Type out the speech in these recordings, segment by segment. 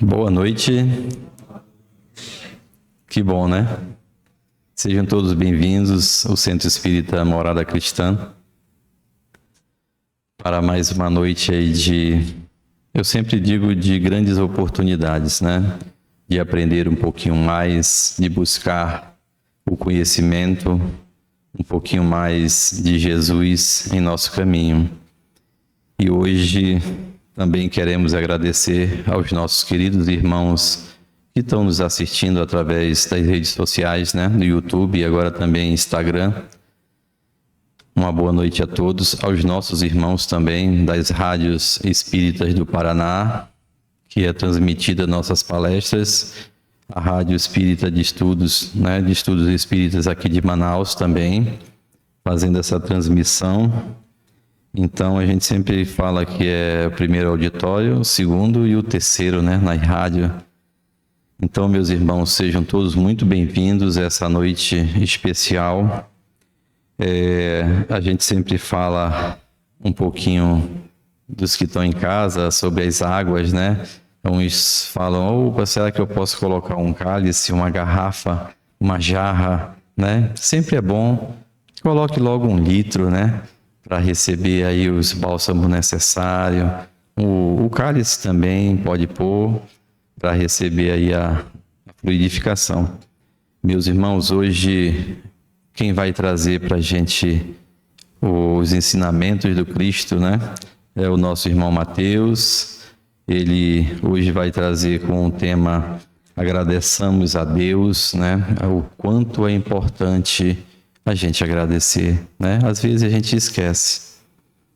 Boa noite. Que bom, né? Sejam todos bem-vindos ao Centro Espírita Morada Cristã para mais uma noite aí eu sempre digo, de grandes oportunidades, né? De aprender um pouquinho mais, de buscar o conhecimento, um pouquinho mais de Jesus em nosso caminho. E hoje também queremos agradecer aos nossos queridos irmãos que estão nos assistindo através das redes sociais, né? No YouTube e agora também Instagram. Uma boa noite a todos, aos nossos irmãos também das rádios espíritas do Paraná, que é transmitida nossas palestras, a Rádio Espírita de Estudos, né? De Estudos Espíritas aqui de Manaus também, fazendo essa transmissão. Então, a gente sempre fala que é o primeiro auditório, o segundo e o terceiro, né, na rádio. Então, meus irmãos, sejam todos muito bem-vindos a essa noite especial. A gente sempre fala um pouquinho dos que estão em casa sobre as águas, né? Uns falam, opa, será que eu posso colocar um cálice, uma garrafa, uma jarra, né? Sempre é bom, coloque logo 1 litro, né? Para receber aí os bálsamos necessários. O cálice também pode pôr para receber aí a fluidificação. Meus irmãos, hoje quem vai trazer para a gente os ensinamentos do Cristo, né? É o nosso irmão Mateus. Ele hoje vai trazer com o tema Agradeçamos a Deus, né? O quanto é importante a gente agradecer, né? Às vezes a gente esquece,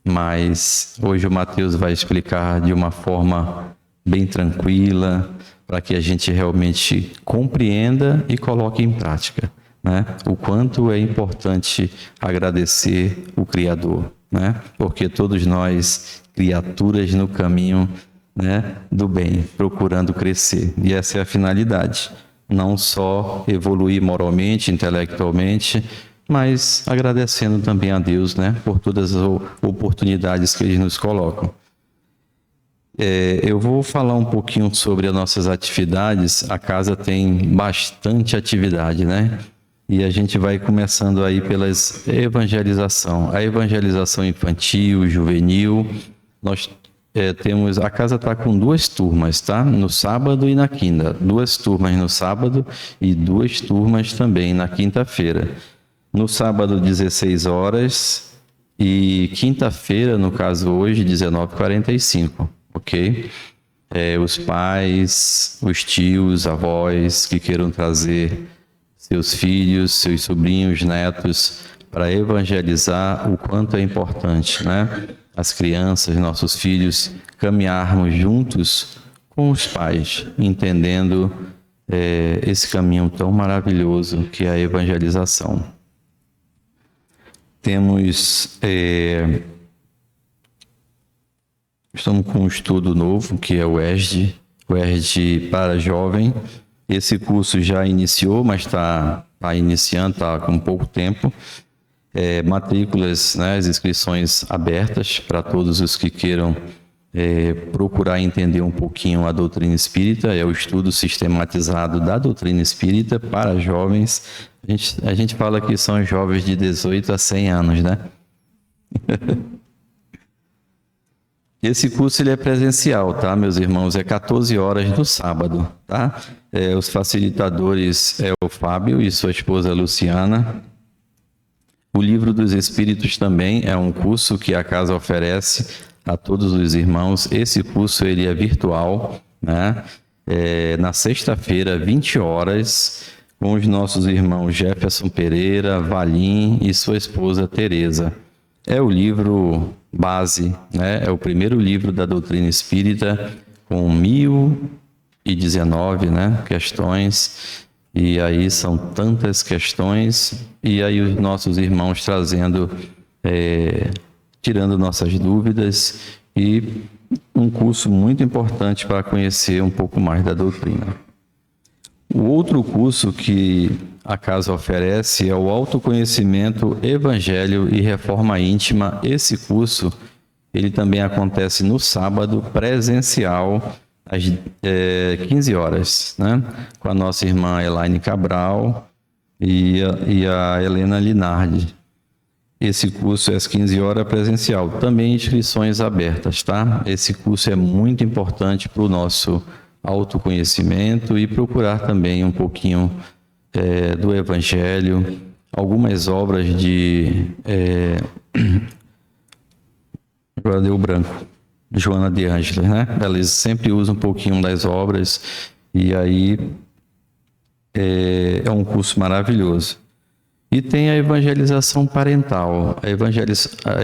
mas hoje o Mateus vai explicar de uma forma bem tranquila, para que a gente realmente compreenda e coloque em prática, né? O quanto é importante agradecer o Criador, né? Porque todos nós, criaturas no caminho, né, do bem, procurando crescer, e essa é a finalidade, não só evoluir moralmente, intelectualmente, mas agradecendo também a Deus, né, por todas as oportunidades que Ele nos colocam. Eu vou falar um pouquinho sobre as nossas atividades. A casa tem bastante atividade, né? E a gente vai começando aí pelas evangelização. A evangelização infantil, juvenil. Nós temos... A casa está com 2 turmas, tá? No sábado e na quinta. 2 turmas no sábado e 2 turmas também na quinta-feira. No sábado, 16 horas, e quinta-feira, no caso hoje, 19h45, ok? Os pais, os tios, avós que queiram trazer seus filhos, seus sobrinhos, netos, para evangelizar o quanto é importante, né? As crianças, nossos filhos, caminharmos juntos com os pais, entendendo esse caminho tão maravilhoso que é a evangelização. Estamos com um estudo novo, que é o ESD para jovem. Esse curso já iniciou, mas está iniciando, está com pouco tempo. Matrículas, né, as inscrições abertas para todos os que queiram procurar entender um pouquinho a doutrina espírita. É o estudo sistematizado da doutrina espírita para jovens. A gente fala que são jovens de 18 a 100 anos, né? Esse curso ele é presencial, tá, meus irmãos? É 14 horas no sábado, tá? Os facilitadores é o Fábio e sua esposa Luciana. O Livro dos Espíritos também é um curso que a casa oferece a todos os irmãos. Esse curso ele é virtual, né? Na sexta-feira, 20 horas, com os nossos irmãos Jefferson Pereira, Valim e sua esposa Tereza. É o livro base, né? É o primeiro livro da doutrina espírita, com 1019, né, questões. E aí são tantas questões, e aí os nossos irmãos trazendo, tirando nossas dúvidas, e um curso muito importante para conhecer um pouco mais da doutrina. O outro curso que a casa oferece é o Autoconhecimento, Evangelho e Reforma Íntima. Esse curso, ele também acontece no sábado, presencial, às 15 horas, né? Com a nossa irmã Elaine Cabral e a Helena Linardi. Esse curso é às 15 horas presencial. Também inscrições abertas, tá? Esse curso é muito importante para o nosso autoconhecimento e procurar também um pouquinho do Evangelho, algumas obras de... agora deu branco. Joana de Ângeles, né? Elas sempre usam um pouquinho das obras e aí é um curso maravilhoso. E tem a evangelização parental. A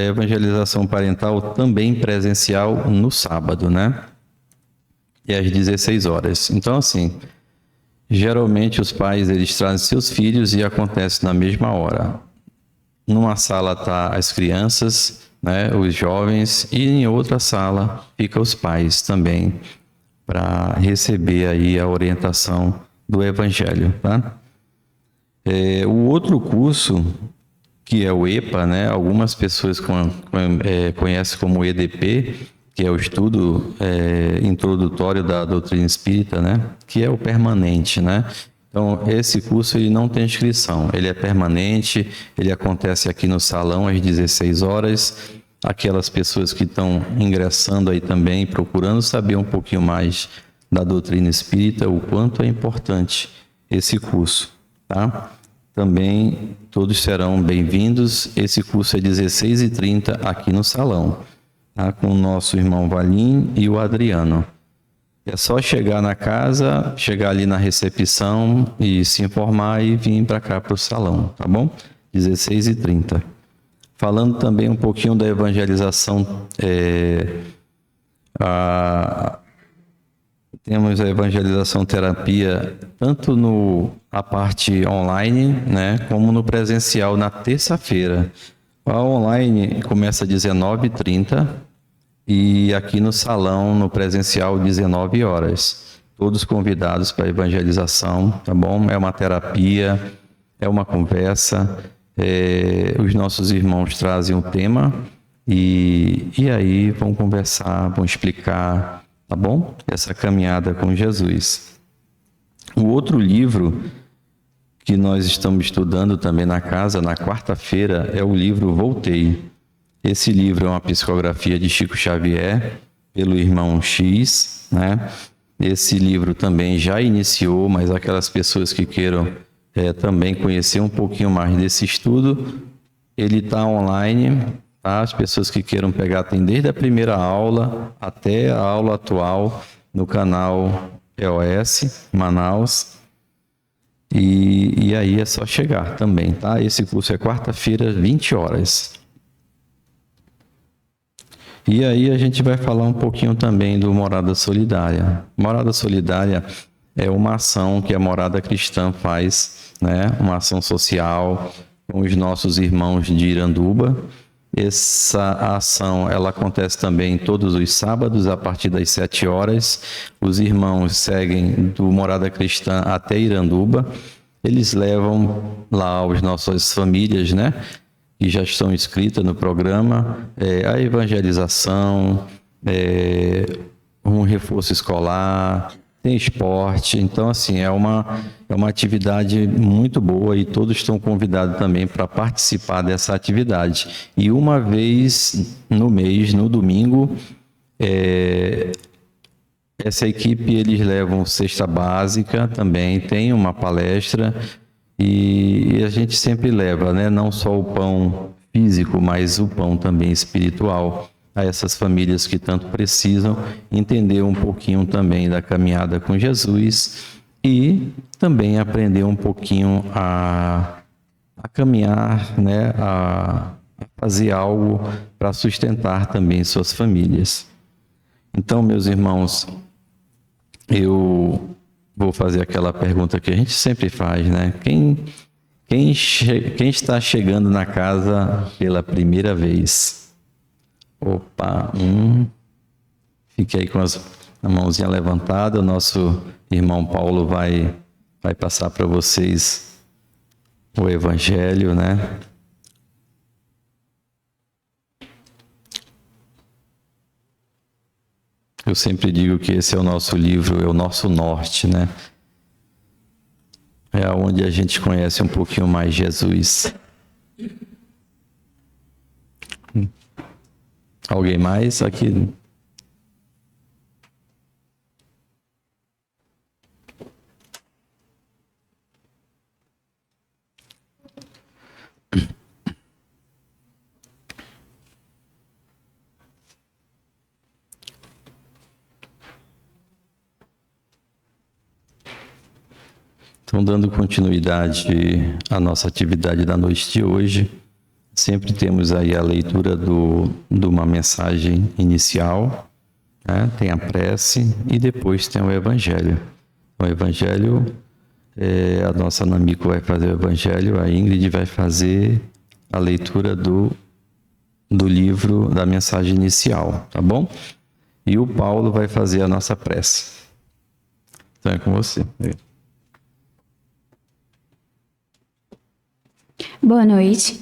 evangelização parental também presencial no sábado, né? E às 16 horas. Então, assim, geralmente os pais, eles trazem seus filhos e acontece na mesma hora. Numa sala tá as crianças, né, os jovens, e em outra sala fica os pais também, para receber aí a orientação do Evangelho, tá? O outro curso, que é o EPA, né? Algumas pessoas conhecem como EDP, que é o estudo introdutório da doutrina espírita, né? Que é o permanente, né? Então, esse curso ele não tem inscrição, ele é permanente, ele acontece aqui no salão às 16 horas. Aquelas pessoas que estão ingressando aí também, procurando saber um pouquinho mais da doutrina espírita, o quanto é importante esse curso, tá? Também todos serão bem-vindos. Esse curso é 16h30 aqui no salão, tá? Com o nosso irmão Valim e o Adriano. É só chegar na casa, chegar ali na recepção e se informar e vir para cá para o salão, tá bom? 16h30. Falando também um pouquinho da evangelização, temos a evangelização terapia tanto a parte online, né, como no presencial na terça-feira. A online começa às 19h30 e aqui no salão, no presencial, 19 horas. Todos convidados para a evangelização, tá bom? É uma terapia, é uma conversa. Os nossos irmãos trazem um tema e aí vão conversar, vão explicar, tá bom? Essa caminhada com Jesus. O outro livro que nós estamos estudando também na casa, na quarta-feira, é o livro Voltei. Esse livro é uma psicografia de Chico Xavier, pelo irmão X, né? Esse livro também já iniciou, mas aquelas pessoas que queiram também conhecer um pouquinho mais desse estudo, ele está online, tá? As pessoas que queiram pegar tem desde a primeira aula até a aula atual no canal EOS Manaus. E aí é só chegar também, tá? Esse curso é quarta-feira, 20 horas. E aí a gente vai falar um pouquinho também do Morada Solidária. Morada Solidária é uma ação que a Morada Cristã faz, né? Uma ação social com os nossos irmãos de Iranduba. Essa ação ela acontece também todos os sábados a partir das 7 horas. Os irmãos seguem do Morada Cristã até Iranduba. Eles levam lá as nossas famílias, né, que já estão inscritas no programa, a evangelização, um reforço escolar, tem esporte. Então, assim, é uma atividade muito boa e todos estão convidados também para participar dessa atividade. E uma vez no mês, no domingo, essa equipe, eles levam cesta básica também, tem uma palestra e a gente sempre leva, né, não só o pão físico, mas o pão também espiritual a essas famílias que tanto precisam entender um pouquinho também da caminhada com Jesus e também aprender um pouquinho a caminhar, né, a fazer algo para sustentar também suas famílias. Então, meus irmãos, eu vou fazer aquela pergunta que a gente sempre faz, né? Quem está chegando na casa pela primeira vez? Opa, fique aí com a mãozinha levantada. O nosso irmão Paulo vai passar para vocês o Evangelho, né? Eu sempre digo que esse é o nosso livro, é o nosso norte, né? É onde a gente conhece um pouquinho mais Jesus. Alguém mais aqui? Então, dando continuidade à nossa atividade da noite de hoje, sempre temos aí a leitura de uma mensagem inicial, né? Tem a prece e depois tem o Evangelho. O Evangelho, a nossa Namiko vai fazer o Evangelho, a Ingrid vai fazer a leitura do livro da mensagem inicial, tá bom? E o Paulo vai fazer a nossa prece. Então é com você. Boa noite.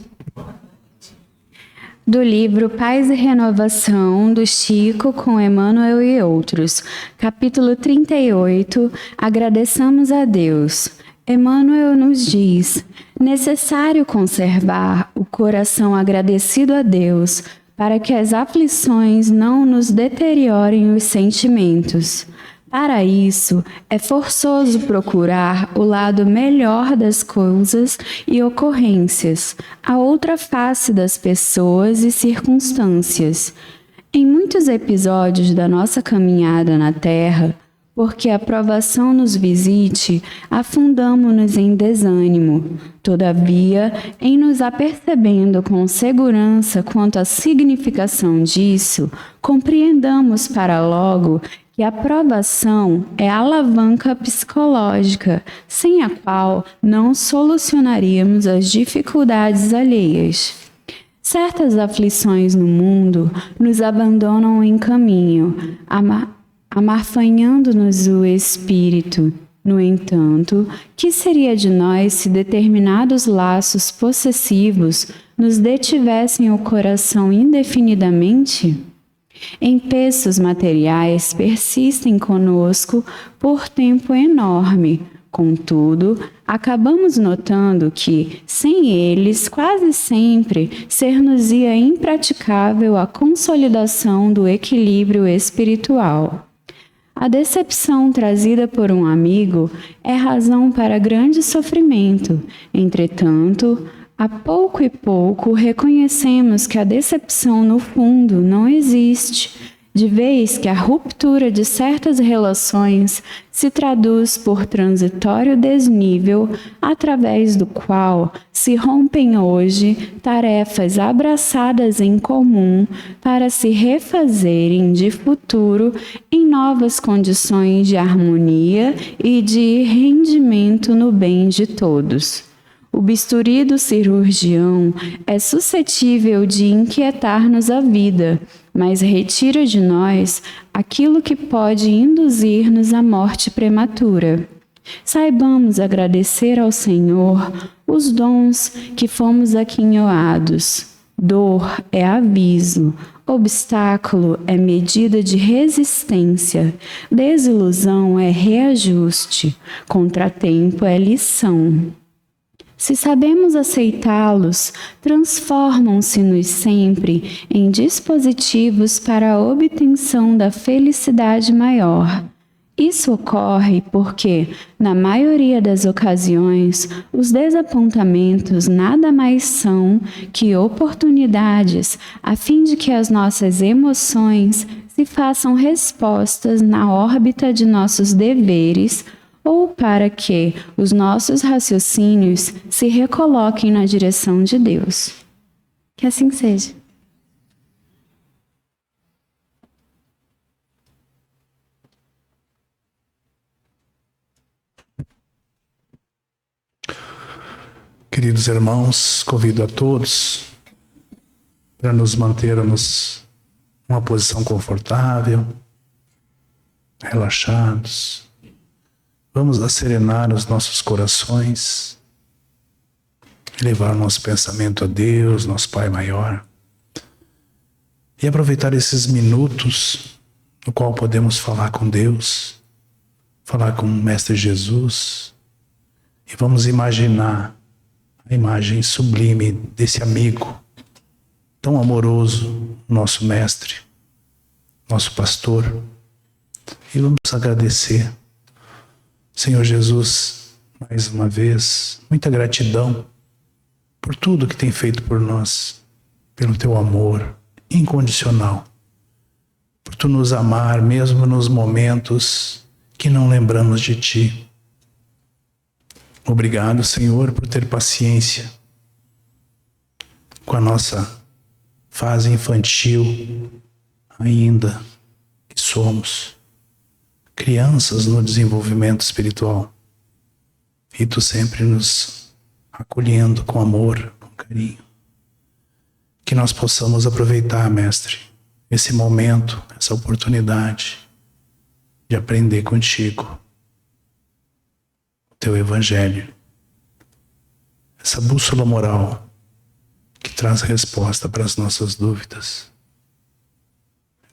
Do livro Paz e Renovação, do Chico com Emmanuel e outros. Capítulo 38. Agradeçamos a Deus. Emmanuel nos diz: necessário conservar o coração agradecido a Deus para que as aflições não nos deteriorem os sentimentos. Para isso, é forçoso procurar o lado melhor das coisas e ocorrências, a outra face das pessoas e circunstâncias. Em muitos episódios da nossa caminhada na Terra, porque a provação nos visite, afundamo-nos em desânimo. Todavia, em nos apercebendo com segurança quanto à significação disso, compreendamos para logo que a provação é a alavanca psicológica, sem a qual não solucionaríamos as dificuldades alheias. Certas aflições no mundo nos abandonam em caminho, amarfanhando-nos o espírito. No entanto, que seria de nós se determinados laços possessivos nos detivessem o coração indefinidamente? Empeços materiais persistem conosco por tempo enorme. Contudo, acabamos notando que, sem eles, quase sempre, ser-nos-ia impraticável a consolidação do equilíbrio espiritual. A decepção trazida por um amigo é razão para grande sofrimento. Entretanto, a pouco e pouco reconhecemos que a decepção no fundo não existe, de vez que a ruptura de certas relações se traduz por transitório desnível através do qual se rompem hoje tarefas abraçadas em comum para se refazerem de futuro em novas condições de harmonia e de rendimento no bem de todos. O bisturi do cirurgião é suscetível de inquietar-nos a vida, mas retira de nós aquilo que pode induzir-nos à morte prematura. Saibamos agradecer ao Senhor os dons que fomos aquinhoados. Dor é aviso, obstáculo é medida de resistência, desilusão é reajuste, contratempo é lição. Se sabemos aceitá-los, transformam-se-nos sempre em dispositivos para a obtenção da felicidade maior. Isso ocorre porque, na maioria das ocasiões, os desapontamentos nada mais são que oportunidades a fim de que as nossas emoções se façam respostas na órbita de nossos deveres, ou para que os nossos raciocínios se recoloquem na direção de Deus. Que assim seja. Queridos irmãos, convido a todos para nos mantermos numa posição confortável, relaxados. Vamos acerenar os nossos corações, elevar nosso pensamento a Deus, nosso Pai maior, e aproveitar esses minutos no qual podemos falar com Deus, falar com o Mestre Jesus, e vamos imaginar a imagem sublime desse amigo tão amoroso, nosso Mestre, nosso pastor, e vamos agradecer. Senhor Jesus, mais uma vez, muita gratidão por tudo que tem feito por nós, pelo teu amor incondicional, por tu nos amar mesmo nos momentos que não lembramos de ti. Obrigado, Senhor, por ter paciência com a nossa fase infantil ainda, que somos crianças no desenvolvimento espiritual. E tu sempre nos acolhendo com amor, com carinho. Que nós possamos aproveitar, Mestre, esse momento, essa oportunidade de aprender contigo o teu Evangelho, essa bússola moral que traz resposta para as nossas dúvidas,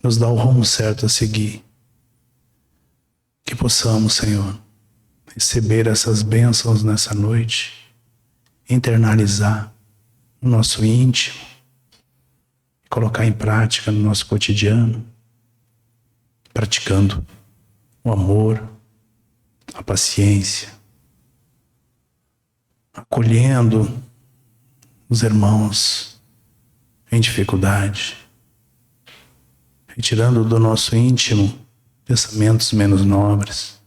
nos dá o rumo certo a seguir. Que possamos, Senhor, receber essas bênçãos nessa noite, internalizar no nosso íntimo, colocar em prática no nosso cotidiano, praticando o amor, a paciência, acolhendo os irmãos em dificuldade, retirando do nosso íntimo pensamentos menos nobres,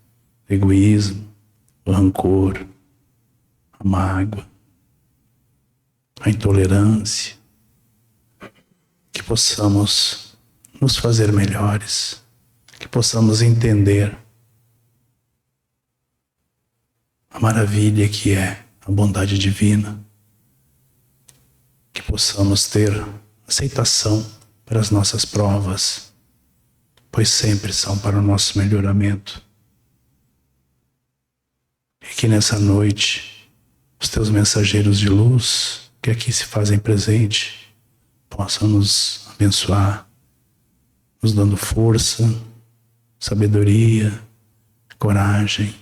o egoísmo, o rancor, a mágoa, a intolerância. Que possamos nos fazer melhores, que possamos entender a maravilha que é a bondade divina, que possamos ter aceitação para as nossas provas, pois sempre são para o nosso melhoramento. E que nessa noite os teus mensageiros de luz, que aqui se fazem presente, possam nos abençoar, nos dando força, sabedoria, coragem,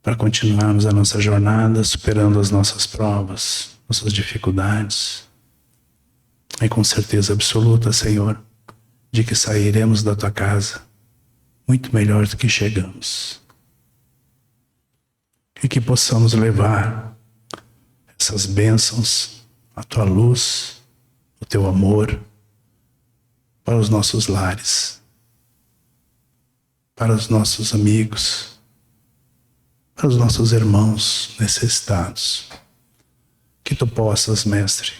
para continuarmos a nossa jornada, superando as nossas provas, nossas dificuldades. E com certeza absoluta, Senhor, de que sairemos da tua casa muito melhor do que chegamos. E que possamos levar essas bênçãos, a tua luz, o teu amor, para os nossos lares, para os nossos amigos, para os nossos irmãos necessitados. Que tu possas, Mestre,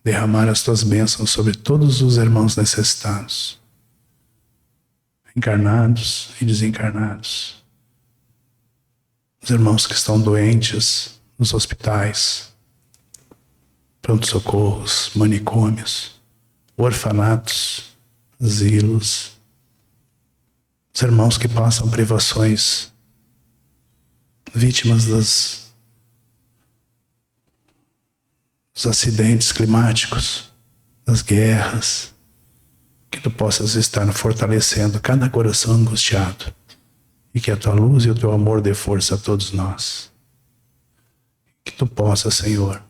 derramar as tuas bênçãos sobre todos os irmãos necessitados, encarnados e desencarnados, os irmãos que estão doentes nos hospitais, pronto-socorros, manicômios, orfanatos, asilos, os irmãos que passam privações, vítimas dos acidentes climáticos, das guerras, que tu possas estar fortalecendo cada coração angustiado e que a tua luz e o teu amor dê força a todos nós. Que tu possas, Senhor,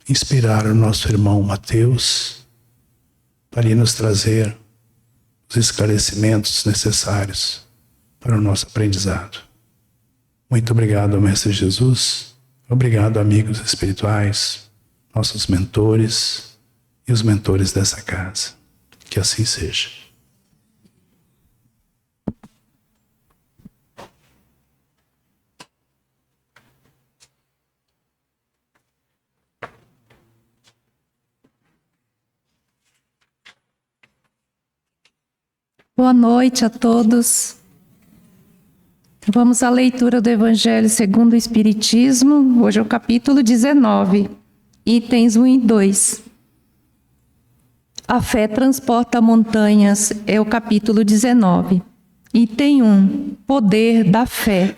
inspirar o nosso irmão Mateus para ir nos trazer os esclarecimentos necessários para o nosso aprendizado. Muito obrigado, Mestre Jesus. Obrigado, amigos espirituais, nossos mentores e os mentores dessa casa. Que assim seja. Boa noite a todos. Vamos à leitura do Evangelho segundo o Espiritismo. Hoje é o capítulo 19, itens 1 e 2. A fé transporta montanhas, é o capítulo 19. Item 1, poder da fé.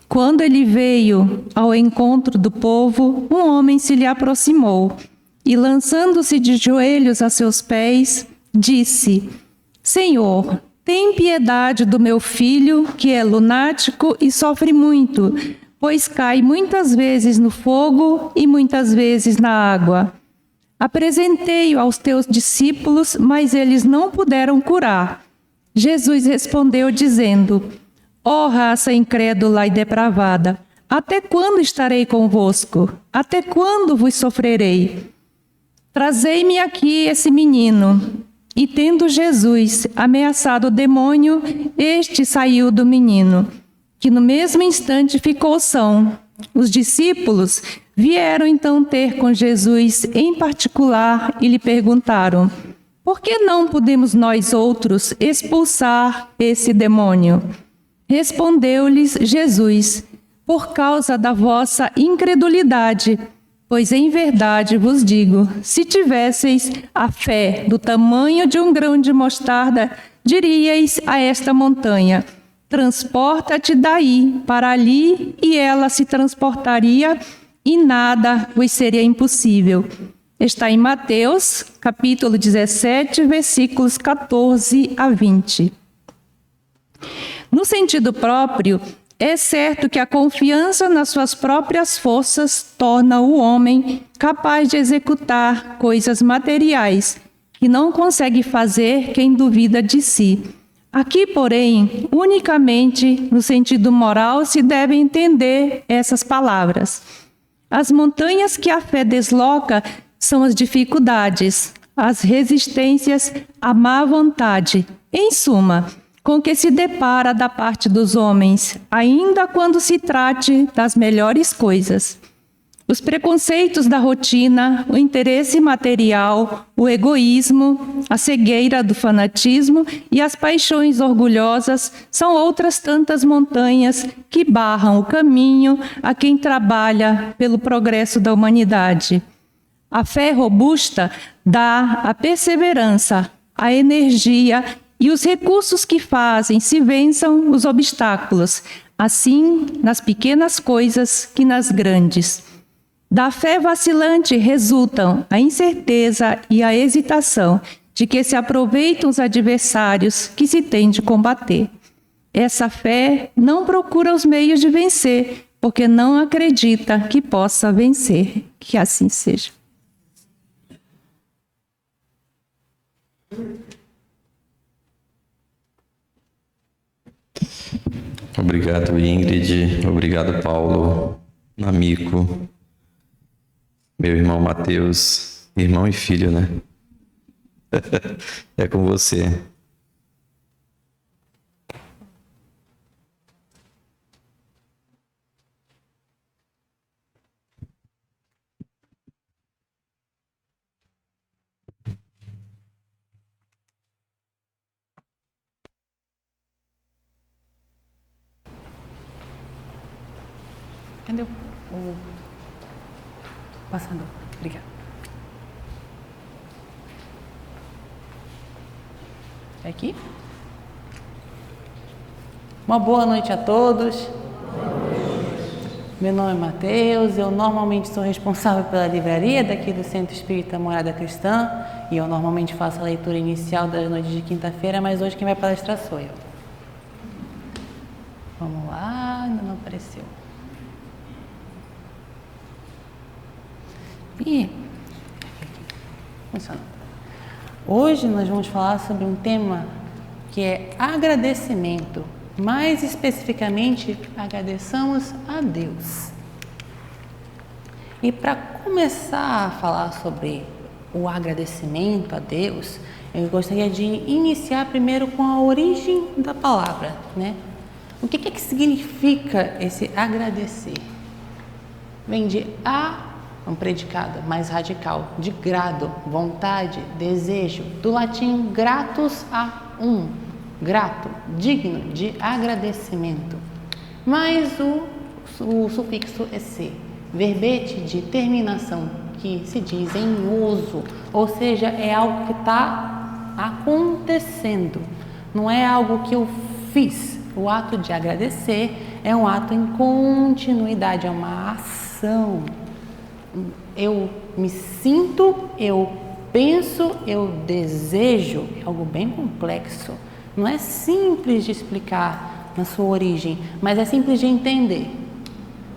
Quando ele veio ao encontro do povo, um homem se lhe aproximou e, lançando-se de joelhos a seus pés, disse: Senhor, tem piedade do meu filho, que é lunático e sofre muito, pois cai muitas vezes no fogo e muitas vezes na água. Apresentei-o aos teus discípulos, mas eles não puderam curar. Jesus respondeu dizendo: Ó raça incrédula e depravada, até quando estarei convosco? Até quando vos sofrerei? Trazei-me aqui esse menino. E tendo Jesus ameaçado o demônio, este saiu do menino, que no mesmo instante ficou são. Os discípulos vieram então ter com Jesus em particular e lhe perguntaram: por que não podemos nós outros expulsar esse demônio? Respondeu-lhes Jesus: por causa da vossa incredulidade. Pois em verdade vos digo, se tivesseis a fé do tamanho de um grão de mostarda, diríeis a esta montanha: transporta-te daí para ali, e ela se transportaria, e nada vos seria impossível. Está em Mateus, capítulo 17, versículos 14 a 20. No sentido próprio, é certo que a confiança nas suas próprias forças torna o homem capaz de executar coisas materiais que não consegue fazer quem duvida de si. Aqui, porém, unicamente no sentido moral se devem entender essas palavras. As montanhas que a fé desloca são as dificuldades, as resistências, a má vontade, em suma, com que se depara da parte dos homens, ainda quando se trate das melhores coisas. Os preconceitos da rotina, o interesse material, o egoísmo, a cegueira do fanatismo e as paixões orgulhosas são outras tantas montanhas que barram o caminho a quem trabalha pelo progresso da humanidade. A fé robusta dá a perseverança, a energia e os recursos que fazem se vençam os obstáculos, assim nas pequenas coisas que nas grandes. Da fé vacilante resultam a incerteza e a hesitação de que se aproveitam os adversários que se tem de combater. Essa fé não procura os meios de vencer, porque não acredita que possa vencer. Que assim seja. Obrigado, Ingrid. Obrigado, Paulo, amigo, meu irmão Mateus, irmão e filho, né? É com você. Cadê o passador? Obrigada. É aqui? Uma boa noite a todos. Meu nome é Mateus, eu normalmente sou responsável pela livraria daqui do Centro Espírita Morada Cristã e eu normalmente faço a leitura inicial das noites de quinta-feira, mas hoje quem vai palestrar sou eu. Vamos lá, ainda não apareceu. E funcionando. Hoje nós vamos falar sobre um tema que é agradecimento. Mais especificamente, agradeçamos a Deus. E para começar a falar sobre o agradecimento a Deus, eu gostaria de iniciar primeiro com a origem da palavra, né? O que significa esse agradecer? Vem de um predicado mais radical, de grado, vontade, desejo, do latim gratus a grato, digno de agradecimento, mais o sufixo esse, verbete de terminação, que se diz em uso, ou seja, é algo que está acontecendo, não é algo que eu fiz. O ato de agradecer é um ato em continuidade, é uma ação. Eu me sinto, eu penso, eu desejo, é algo bem complexo. Não é simples de explicar na sua origem, mas é simples de entender.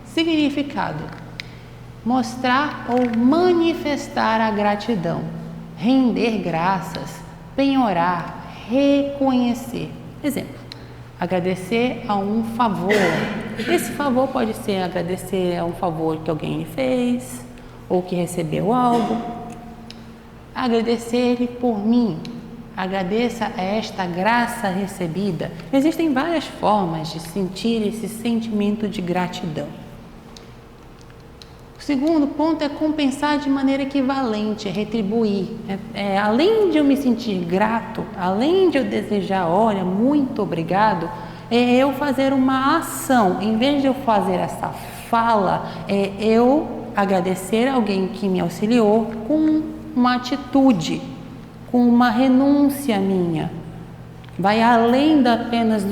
Significado: mostrar ou manifestar a gratidão, render graças, penhorar, reconhecer. Exemplo: agradecer a um favor. Esse favor pode ser agradecer a um favor que alguém lhe fez ou que recebeu algo. Agradecer-lhe por mim. Agradeça a esta graça recebida. Existem várias formas de sentir esse sentimento de gratidão. O segundo ponto é compensar de maneira equivalente, é retribuir. Além de eu me sentir grato, além de eu desejar, olha, muito obrigado, é eu fazer uma ação. Em vez de eu fazer essa fala, é eu agradecer alguém que me auxiliou com uma atitude, com uma renúncia minha. Vai além apenas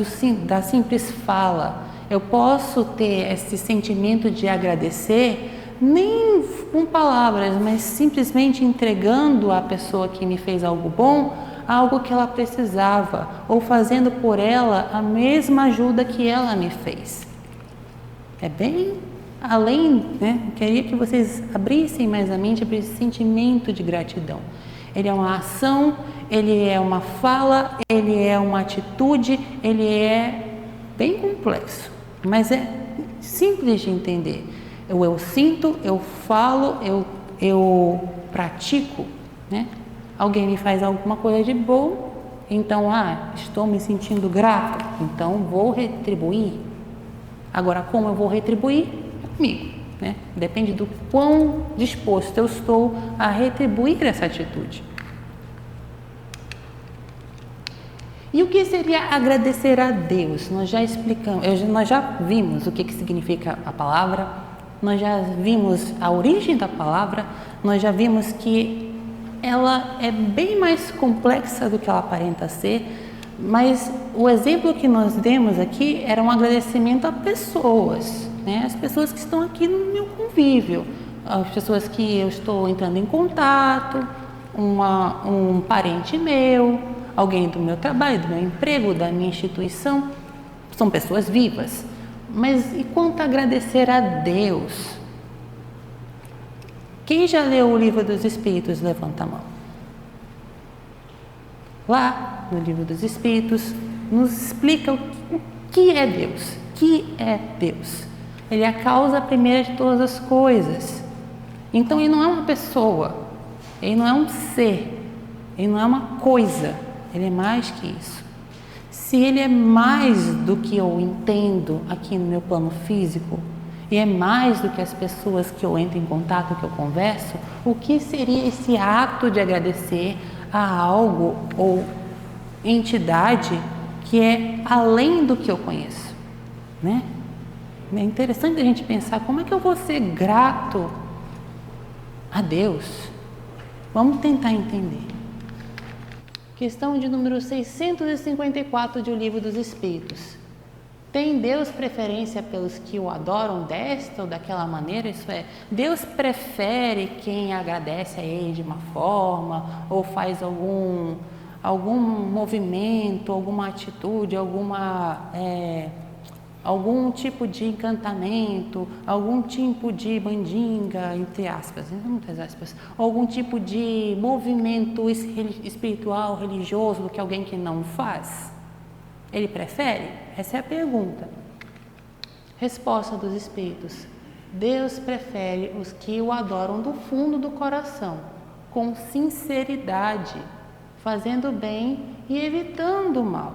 da simples fala. Eu posso ter esse sentimento de agradecer, nem com palavras, mas simplesmente entregando à pessoa que me fez algo bom, algo que ela precisava, ou fazendo por ela a mesma ajuda que ela me fez. É bem além, né? Queria que vocês abrissem mais a mente para esse sentimento de gratidão. Ele é uma ação, ele é uma fala, ele é uma atitude, ele é bem complexo, mas é simples de entender. Eu sinto, eu falo, eu pratico, né? Alguém me faz alguma coisa de bom, então, estou me sentindo grato, então vou retribuir. Agora, como eu vou retribuir? Comigo, né? Depende do quão disposto eu estou a retribuir essa atitude. E o que seria agradecer a Deus? Nós já explicamos, nós já vimos o que significa a palavra, nós já vimos a origem da palavra, nós já vimos que ela é bem mais complexa do que ela aparenta ser, mas o exemplo que nós demos aqui era um agradecimento a pessoas, né? As pessoas que estão aqui no meu convívio, as pessoas que eu estou entrando em contato, um parente meu, alguém do meu trabalho, do meu emprego, da minha instituição, são pessoas vivas. Mas e quanto a agradecer a Deus? Quem já leu o Livro dos Espíritos, levanta a mão. Lá no Livro dos Espíritos nos explica o que é Deus. O que é Deus? Ele é a causa primeira de todas as coisas. Então ele não é uma pessoa, ele não é um ser, ele não é uma coisa, ele é mais que isso. Se ele é mais do que eu entendo aqui no meu plano físico, e é mais do que as pessoas que eu entro em contato, que eu converso, o que seria esse ato de agradecer a algo ou entidade que é além do que eu conheço, né? É interessante a gente pensar como é que eu vou ser grato a Deus. Vamos tentar entender. Questão de número 654 de O Livro dos Espíritos. Tem Deus preferência pelos que o adoram desta ou daquela maneira? Isso é, Deus prefere quem agradece a Ele de uma forma ou faz algum movimento, alguma atitude, algum tipo de encantamento, algum tipo de mandinga, entre aspas, muitas aspas, algum tipo de movimento espiritual, religioso, do que alguém que não faz? Ele prefere? Essa é a pergunta. Resposta dos Espíritos: Deus prefere os que o adoram do fundo do coração, com sinceridade, fazendo o bem e evitando o mal.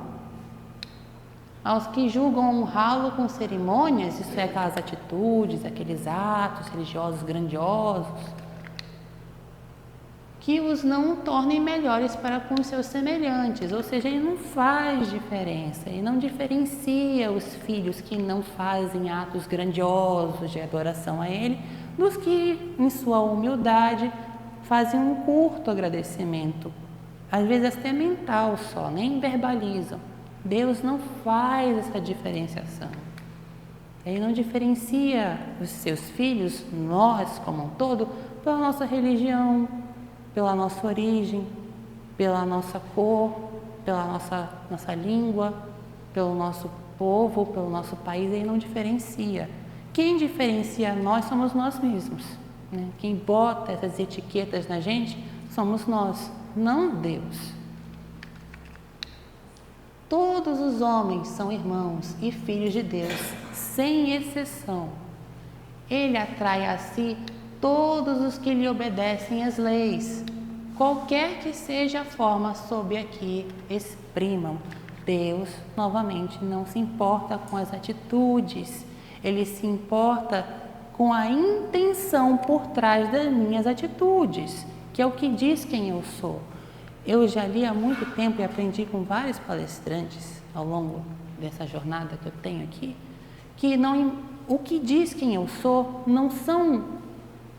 Aos que julgam honrá-lo com cerimônias, isso é, aquelas atitudes, aqueles atos religiosos grandiosos, que os não tornem melhores para com os seus semelhantes, ou seja, ele não faz diferença, ele não diferencia os filhos que não fazem atos grandiosos de adoração a ele, dos que, em sua humildade, fazem um curto agradecimento, às vezes até mental só, nem verbalizam. Deus não faz essa diferenciação. Ele não diferencia os seus filhos, nós como um todo, pela nossa religião, pela nossa origem, pela nossa cor, pela nossa língua, pelo nosso povo, pelo nosso país. Ele não diferencia. Quem diferencia nós somos nós mesmos, né? Quem bota essas etiquetas na gente somos nós, não Deus. Todos os homens são irmãos e filhos de Deus, sem exceção. Ele atrai a si todos os que lhe obedecem às leis, qualquer que seja a forma sob a que exprimam. Deus, novamente, não se importa com as atitudes, Ele se importa com a intenção por trás das minhas atitudes, que é o que diz quem eu sou. Eu já li há muito tempo e aprendi com vários palestrantes ao longo dessa jornada que eu tenho aqui, que o que diz quem eu sou não são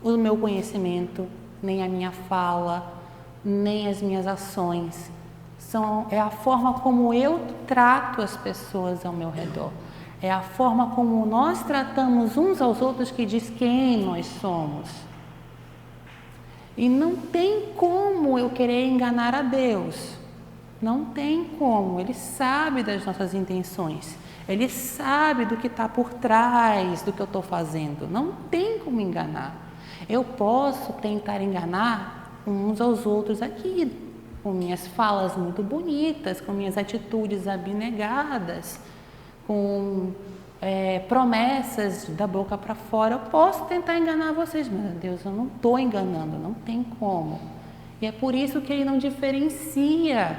o meu conhecimento, nem a minha fala, nem as minhas ações. É a forma como eu trato as pessoas ao meu redor. É a forma como nós tratamos uns aos outros que diz quem nós somos. E não tem como eu querer enganar a Deus. Não tem como. Ele sabe das nossas intenções. Ele sabe do que está por trás do que eu estou fazendo. Não tem como enganar. Eu posso tentar enganar uns aos outros aqui, com minhas falas muito bonitas, com minhas atitudes abnegadas, com promessas da boca para fora. Eu posso tentar enganar vocês, mas Deus, eu não estou enganando, não tem como. E é por isso que Ele não diferencia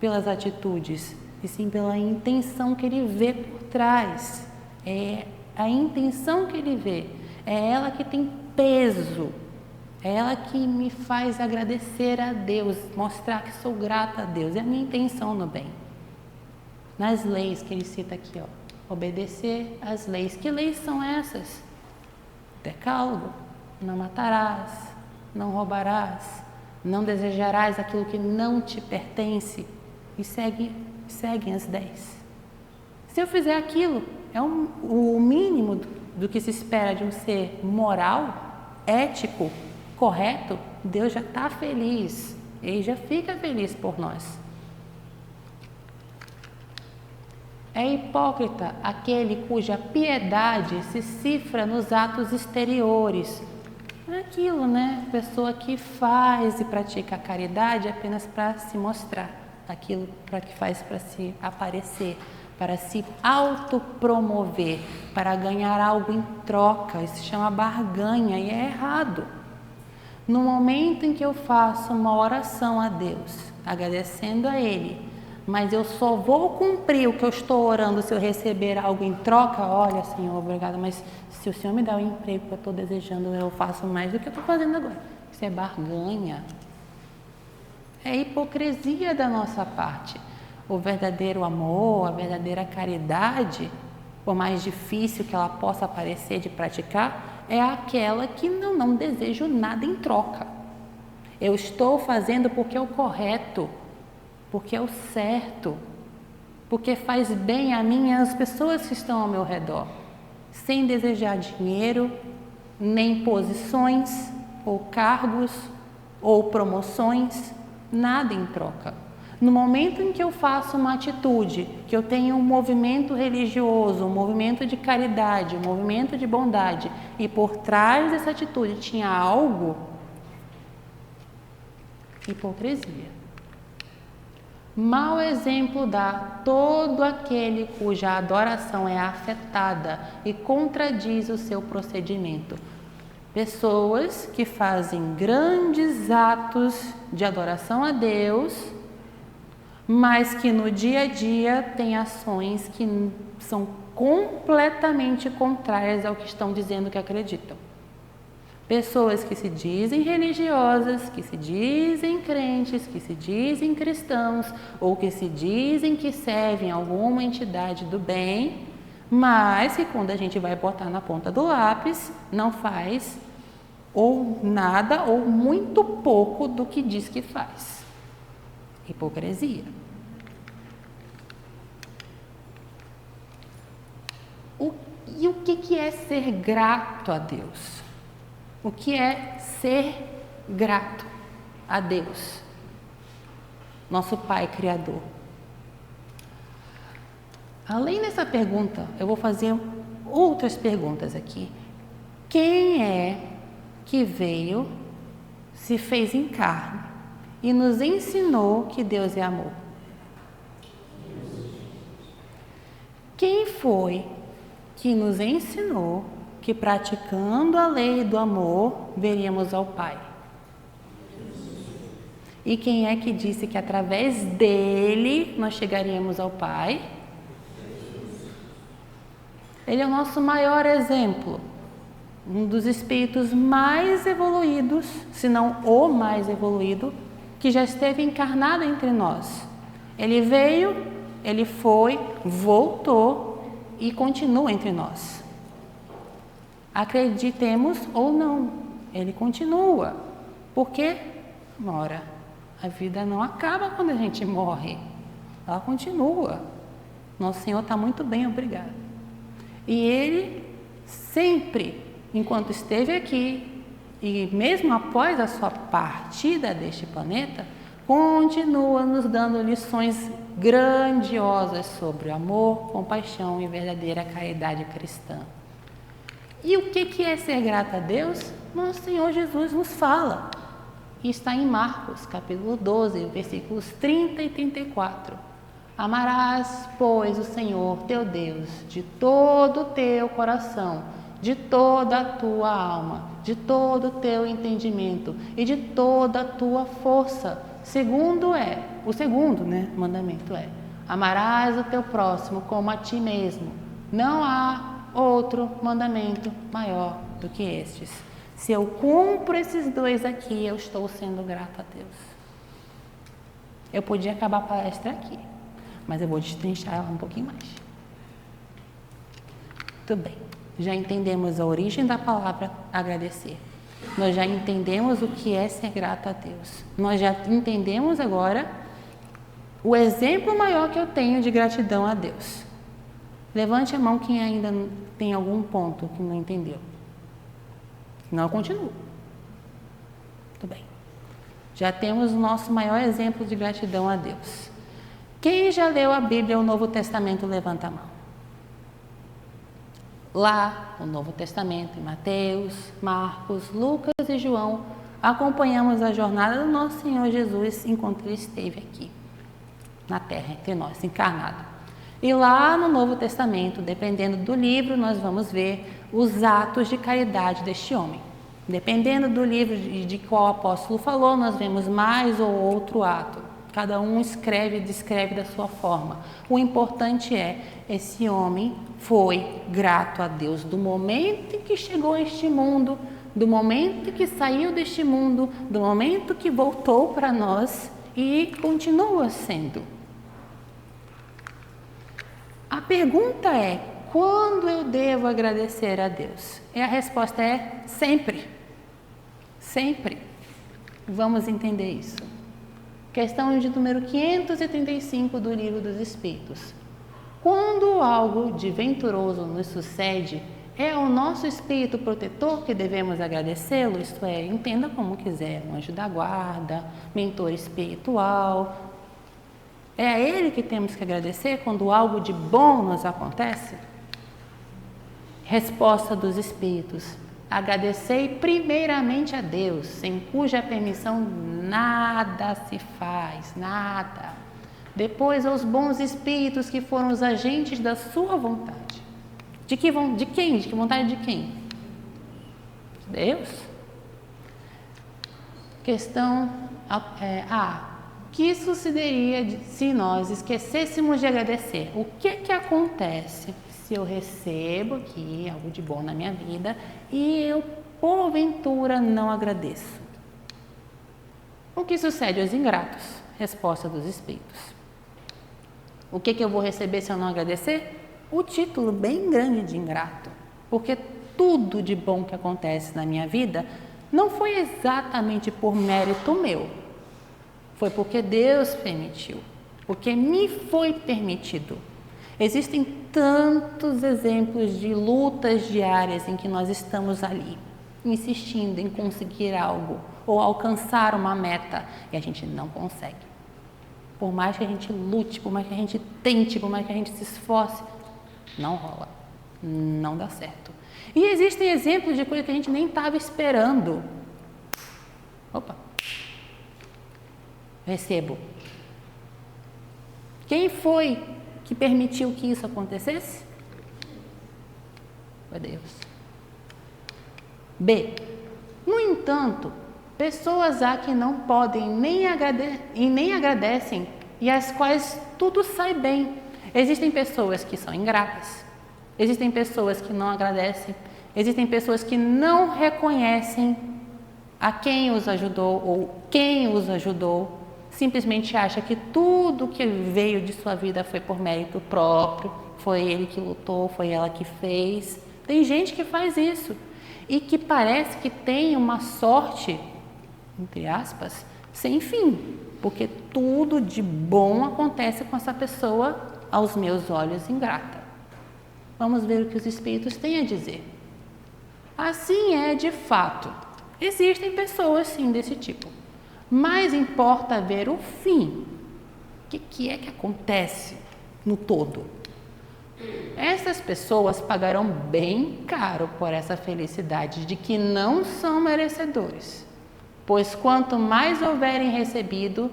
pelas atitudes, e sim pela intenção que Ele vê por trás. É a intenção que Ele vê, é ela que tem peso, é ela que me faz agradecer a Deus, mostrar que sou grata a Deus, é a minha intenção no bem. Nas leis que Ele cita aqui, obedecer às leis. Que leis são essas? Decálogo: não matarás, não roubarás, não desejarás aquilo que não te pertence. E seguem as 10. Se eu fizer aquilo, é o mínimo do que se espera de um ser moral, ético, correto. Deus já está feliz, Ele já fica feliz por nós. É hipócrita aquele cuja piedade se cifra nos atos exteriores. É aquilo, né? Pessoa que faz e pratica a caridade apenas para se mostrar. Aquilo para que faz para se aparecer, para se autopromover, para ganhar algo em troca. Isso se chama barganha e é errado. No momento em que eu faço uma oração a Deus, agradecendo a Ele, mas eu só vou cumprir o que eu estou orando se eu receber algo em troca. Olha, Senhor, obrigada, mas se o Senhor me dá o emprego que eu estou desejando, eu faço mais do que eu estou fazendo agora. Isso é barganha. É hipocrisia da nossa parte. O verdadeiro amor, a verdadeira caridade, por mais difícil que ela possa parecer de praticar, é aquela que não desejo nada em troca. Eu estou fazendo porque é o correto, porque é o certo, porque faz bem a mim e às pessoas que estão ao meu redor, sem desejar dinheiro, nem posições, ou cargos, ou promoções, nada em troca. No momento em que eu faço uma atitude, que eu tenho um movimento religioso, um movimento de caridade, um movimento de bondade, e por trás dessa atitude tinha algo, hipocrisia. Mau exemplo dá todo aquele cuja adoração é afetada e contradiz o seu procedimento. Pessoas que fazem grandes atos de adoração a Deus, mas que no dia a dia têm ações que são completamente contrárias ao que estão dizendo que acreditam. Pessoas que se dizem religiosas, que se dizem crentes, que se dizem cristãos, ou que se dizem que servem alguma entidade do bem, mas que quando a gente vai botar na ponta do lápis, não faz ou nada ou muito pouco do que diz que faz. Hipocrisia. E o que é ser grato a Deus? O que é ser grato? a Deus, nosso Pai Criador. Além dessa pergunta, eu vou fazer outras perguntas aqui. Quem é que veio, se fez em carne e nos ensinou que Deus é amor? Quem foi que nos ensinou que praticando a lei do amor veríamos ao Pai? E quem é que disse que através dele nós chegaríamos ao Pai? Ele é o nosso maior exemplo, um dos espíritos mais evoluídos, se não o mais evoluído, que já esteve encarnado entre nós. Ele veio, ele foi, voltou e continua entre nós. Acreditemos ou não, ele continua. Porque, ora, a vida não acaba quando a gente morre, ela continua. Nosso Senhor está muito bem, obrigado. E Ele sempre, enquanto esteve aqui, e mesmo após a sua partida deste planeta, continua nos dando lições grandiosas sobre amor, compaixão e verdadeira caridade cristã. E o que é ser grato a Deus? Nosso Senhor Jesus nos fala. E está em Marcos, capítulo 12, versículos 30 e 34. Amarás, pois, o Senhor teu Deus de todo o teu coração, de toda a tua alma, de todo o teu entendimento e de toda a tua força. O segundo mandamento é: amarás o teu próximo como a ti mesmo. Não há outro mandamento maior do que estes. Se eu cumpro esses dois aqui, eu estou sendo grato a Deus. Eu podia acabar a palestra aqui, mas eu vou destrinchar ela um pouquinho mais. Tudo bem. Já entendemos a origem da palavra agradecer. Nós já entendemos o que é ser grato a Deus. Nós já entendemos agora o exemplo maior que eu tenho de gratidão a Deus. Levante a mão quem ainda tem algum ponto que não entendeu. Não, eu continuo. Tudo bem. Já temos o nosso maior exemplo de gratidão a Deus. Quem já leu a Bíblia, o Novo Testamento, levanta a mão. Lá, no Novo Testamento, em Mateus, Marcos, Lucas e João, acompanhamos a jornada do nosso Senhor Jesus enquanto Ele esteve aqui, na Terra, entre nós, encarnado. E lá no Novo Testamento, dependendo do livro, nós vamos ver os atos de caridade deste homem. Dependendo do livro de qual apóstolo falou, nós vemos mais ou outro ato. Cada um escreve e descreve da sua forma. O importante é, esse homem foi grato a Deus do momento em que chegou a este mundo, do momento que saiu deste mundo, do momento que voltou para nós e continua sendo. A pergunta é: quando eu devo agradecer a Deus? E a resposta é sempre. Sempre. Vamos entender isso. Questão de número 535 do Livro dos Espíritos. Quando algo de venturoso nos sucede, é ao nosso espírito protetor que devemos agradecê-lo? Isto é, entenda como quiser, um anjo da guarda, mentor espiritual. É a ele que temos que agradecer quando algo de bom nos acontece? Resposta dos Espíritos: agradecei primeiramente a Deus, sem cuja permissão nada se faz, nada. Depois aos bons espíritos que foram os agentes da sua vontade. De quem? De que vontade de quem? Deus. Questão A. O que sucederia se nós esquecêssemos de agradecer? O que acontece se eu recebo aqui algo de bom na minha vida e eu, porventura, não agradeço? O que sucede aos ingratos? Resposta dos Espíritos. O que eu vou receber se eu não agradecer? O título bem grande de ingrato. Porque tudo de bom que acontece na minha vida não foi exatamente por mérito meu. Foi porque Deus permitiu. Porque me foi permitido. Existem tantos exemplos de lutas diárias em que nós estamos ali, insistindo em conseguir algo, ou alcançar uma meta e a gente não consegue. Por mais que a gente lute, por mais que a gente tente, por mais que a gente se esforce, não rola, não dá certo. E existem exemplos de coisa que a gente nem estava esperando. Opa! Recebo. Quem foi que permitiu que isso acontecesse? Foi Deus. B. No entanto, pessoas há que não podem e nem agradecem e às quais tudo sai bem. Existem pessoas que são ingratas, existem pessoas que não agradecem, existem pessoas que não reconhecem a quem os ajudou ou quem os ajudou, simplesmente acha que tudo que veio de sua vida foi por mérito próprio, foi ele que lutou, foi ela que fez. Tem gente que faz isso e que parece que tem uma sorte, entre aspas, sem fim, porque tudo de bom acontece com essa pessoa aos meus olhos ingrata. Vamos ver o que os espíritos têm a dizer. Assim é de fato. Existem pessoas sim desse tipo, mas importa ver o fim. O que é que acontece no todo? Essas pessoas pagarão bem caro por essa felicidade de que não são merecedores, pois quanto mais houverem recebido,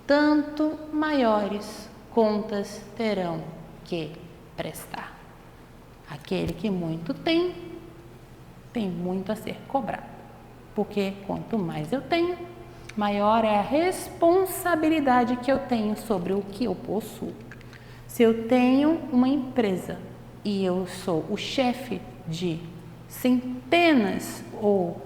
tanto maiores contas terão que prestar. Aquele que muito tem muito a ser cobrado, porque quanto mais eu tenho, maior é a responsabilidade que eu tenho sobre o que eu possuo. Se eu tenho uma empresa e eu sou o chefe de centenas ou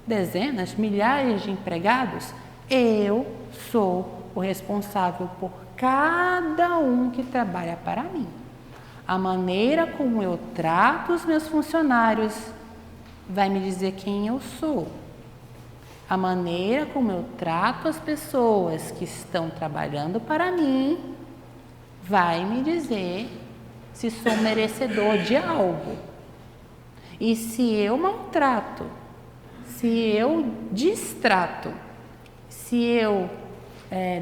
dezenas, milhares de empregados, eu sou o responsável por cada um que trabalha para mim. A maneira como eu trato os meus funcionários vai me dizer quem eu sou. A maneira como eu trato as pessoas que estão trabalhando para mim vai me dizer se sou merecedor de algo. E se eu maltrato, se eu distrato, se eu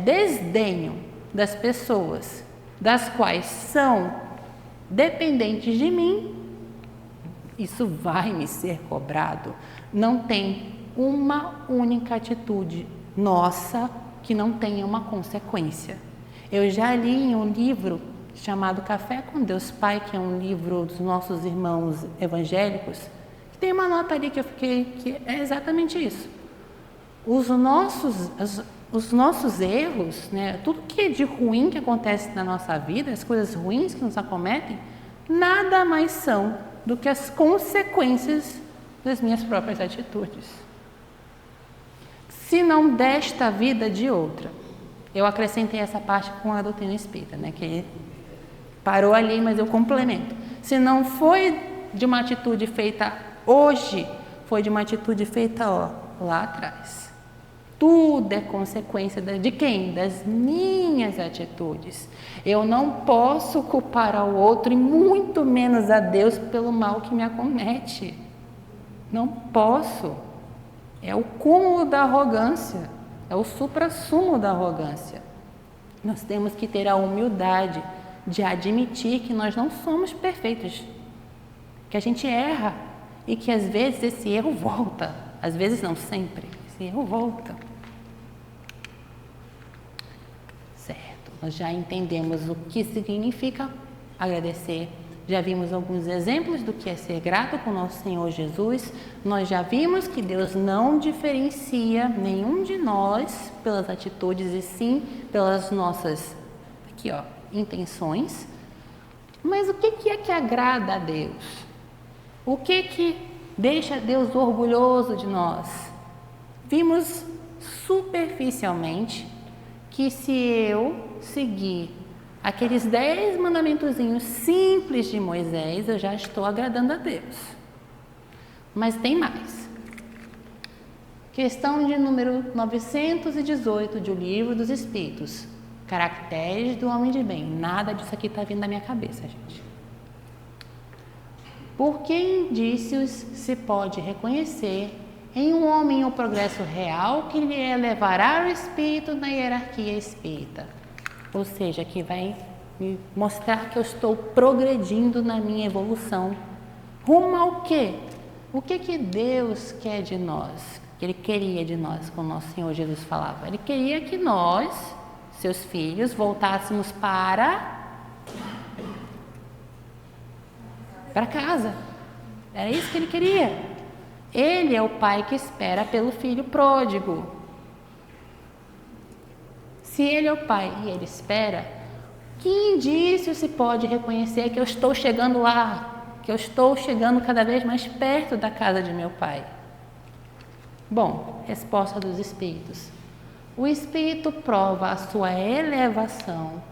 desdenho das pessoas das quais são dependentes de mim, isso vai me ser cobrado. Não tem uma única atitude nossa que não tenha uma consequência. Eu já li em um livro chamado Café com Deus Pai, que é um livro dos nossos irmãos evangélicos, que tem uma nota ali que eu fiquei, que é exatamente isso. Os nossos erros, né, tudo que é de ruim que acontece na nossa vida, as coisas ruins que nos acometem, nada mais são do que as consequências das minhas próprias atitudes. Se não desta vida, de outra. Eu acrescentei essa parte com a doutrina espírita, né, que parou ali, mas eu complemento. Se não foi de uma atitude feita hoje, foi de uma atitude feita lá atrás. Tudo é consequência de quem? Das minhas atitudes. Eu não posso culpar ao outro e muito menos a Deus pelo mal que me acomete. Não posso. É o cúmulo da arrogância. É o suprassumo da arrogância. Nós temos que ter a humildade de admitir que nós não somos perfeitos, que a gente erra e que às vezes esse erro volta, às vezes não sempre, esse erro volta. Certo, nós já entendemos o que significa agradecer, já vimos alguns exemplos do que é ser grato com nosso Senhor Jesus, nós já vimos que Deus não diferencia nenhum de nós pelas atitudes e sim pelas nossas, intenções. Mas o que é que agrada a Deus? O que deixa Deus orgulhoso de nós? Vimos superficialmente que se eu seguir aqueles 10 mandamentozinhos simples de Moisés, eu já estou agradando a Deus. Mas tem mais. Questão de número 918 de O Livro dos Espíritos. Caracteres do homem de bem. Nada disso aqui está vindo da minha cabeça, gente. Por que indícios se pode reconhecer em um homem o progresso real que lhe elevará o espírito na hierarquia espírita. Ou seja, que vai me mostrar que eu estou progredindo na minha evolução. Rumo ao quê? O que Deus quer de nós? Que Ele queria de nós, como nosso Senhor Jesus falava. Ele queria que nós, seus filhos, voltássemos para casa. Era isso que Ele queria. Ele é o pai que espera pelo filho pródigo. Se Ele é o pai e Ele espera, que indício se pode reconhecer que eu estou chegando lá, que eu estou chegando cada vez mais perto da casa de meu pai? Bom, resposta dos espíritos. O espírito prova a sua elevação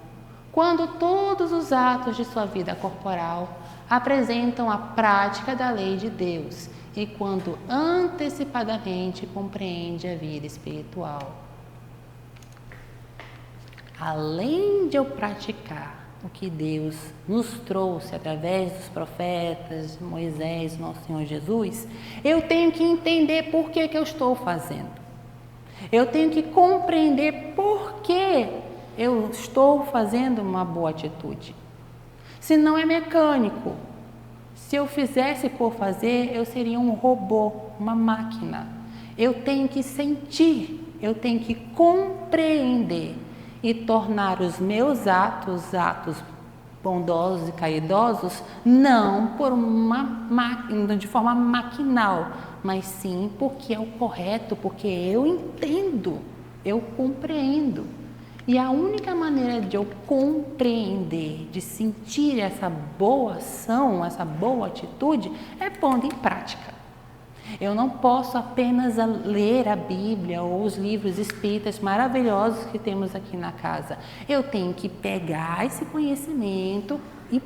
quando todos os atos de sua vida corporal apresentam a prática da lei de Deus e quando antecipadamente compreende a vida espiritual. Além de eu praticar o que Deus nos trouxe através dos profetas, Moisés, nosso Senhor Jesus, eu tenho que entender por que eu estou fazendo. Eu tenho que compreender por que eu estou fazendo uma boa atitude. Se não é mecânico, se eu fizesse por fazer, eu seria um robô, uma máquina. Eu tenho que sentir, eu tenho que compreender e tornar os meus atos bondosos e caridosos, não por uma máquina, de forma maquinal, mas sim porque é o correto, porque eu entendo, eu compreendo. E a única maneira de eu compreender, de sentir essa boa ação, essa boa atitude, é pondo em prática. Eu não posso apenas ler a Bíblia ou os livros espíritas maravilhosos que temos aqui na casa. Eu tenho que pegar esse conhecimento e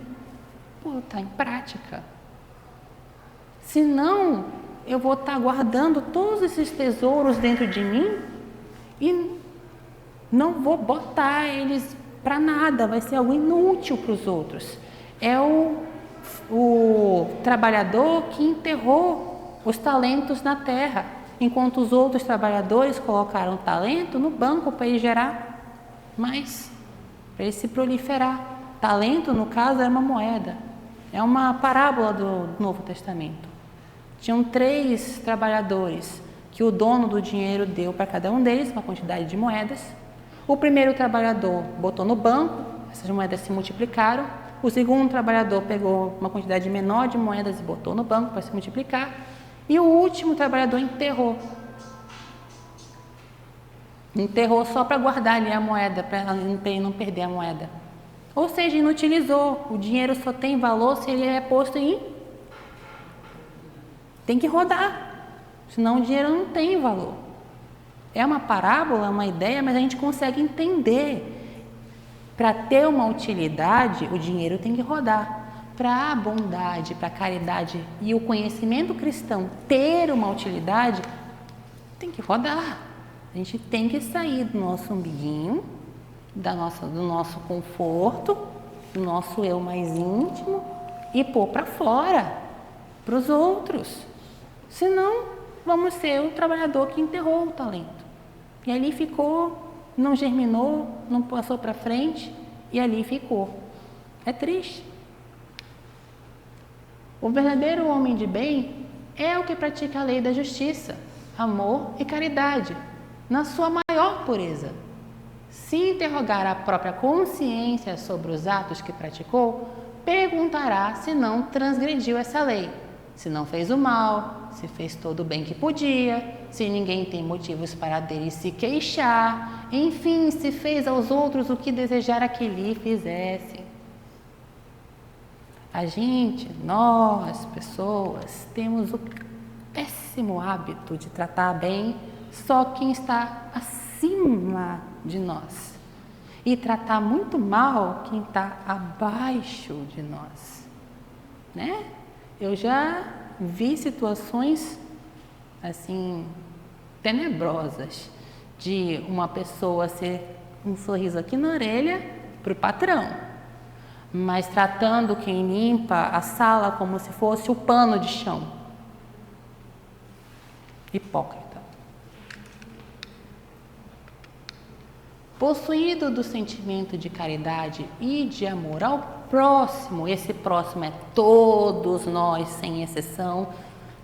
botar em prática. Senão, eu vou estar guardando todos esses tesouros dentro de mim e não vou botar eles para nada, vai ser algo inútil para os outros. É o trabalhador que enterrou os talentos na terra, enquanto os outros trabalhadores colocaram o talento no banco para ele gerar mais, para ele se proliferar. Talento, no caso, era uma moeda. É uma parábola do Novo Testamento. Tinham 3 trabalhadores que o dono do dinheiro deu para cada um deles uma quantidade de moedas. O primeiro trabalhador botou no banco, essas moedas se multiplicaram. O segundo trabalhador pegou uma quantidade menor de moedas e botou no banco para se multiplicar. E o último trabalhador enterrou. Enterrou só para guardar ali a moeda, para ele não perder a moeda. Ou seja, inutilizou. O dinheiro só tem valor se ele é posto em... Tem que rodar, senão o dinheiro não tem valor. É uma parábola, uma ideia, mas a gente consegue entender. Para ter uma utilidade, o dinheiro tem que rodar. Para a bondade, para a caridade e o conhecimento cristão ter uma utilidade, tem que rodar. A gente tem que sair do nosso umbiguinho, do nosso conforto, do nosso eu mais íntimo e pôr para fora, para os outros. Senão, vamos ser o trabalhador que enterrou o talento. E ali ficou, não germinou, não passou para frente e ali ficou. É triste. O verdadeiro homem de bem é o que pratica a lei da justiça, amor e caridade, na sua maior pureza. Se interrogar a própria consciência sobre os atos que praticou, perguntará se não transgrediu essa lei, se não fez o mal, se fez todo o bem que podia, se ninguém tem motivos para dele se queixar, enfim, se fez aos outros o que desejara que lhe fizessem. A gente, nós, pessoas, temos o péssimo hábito de tratar bem só quem está acima de nós e tratar muito mal quem está abaixo de nós, né? Eu já vi situações assim tenebrosas de uma pessoa ser um sorriso aqui na orelha para o patrão, mas tratando quem limpa a sala como se fosse o pano de chão. hipócrita. Possuído do sentimento de caridade e de amor ao próximo, esse próximo é todos nós, sem exceção,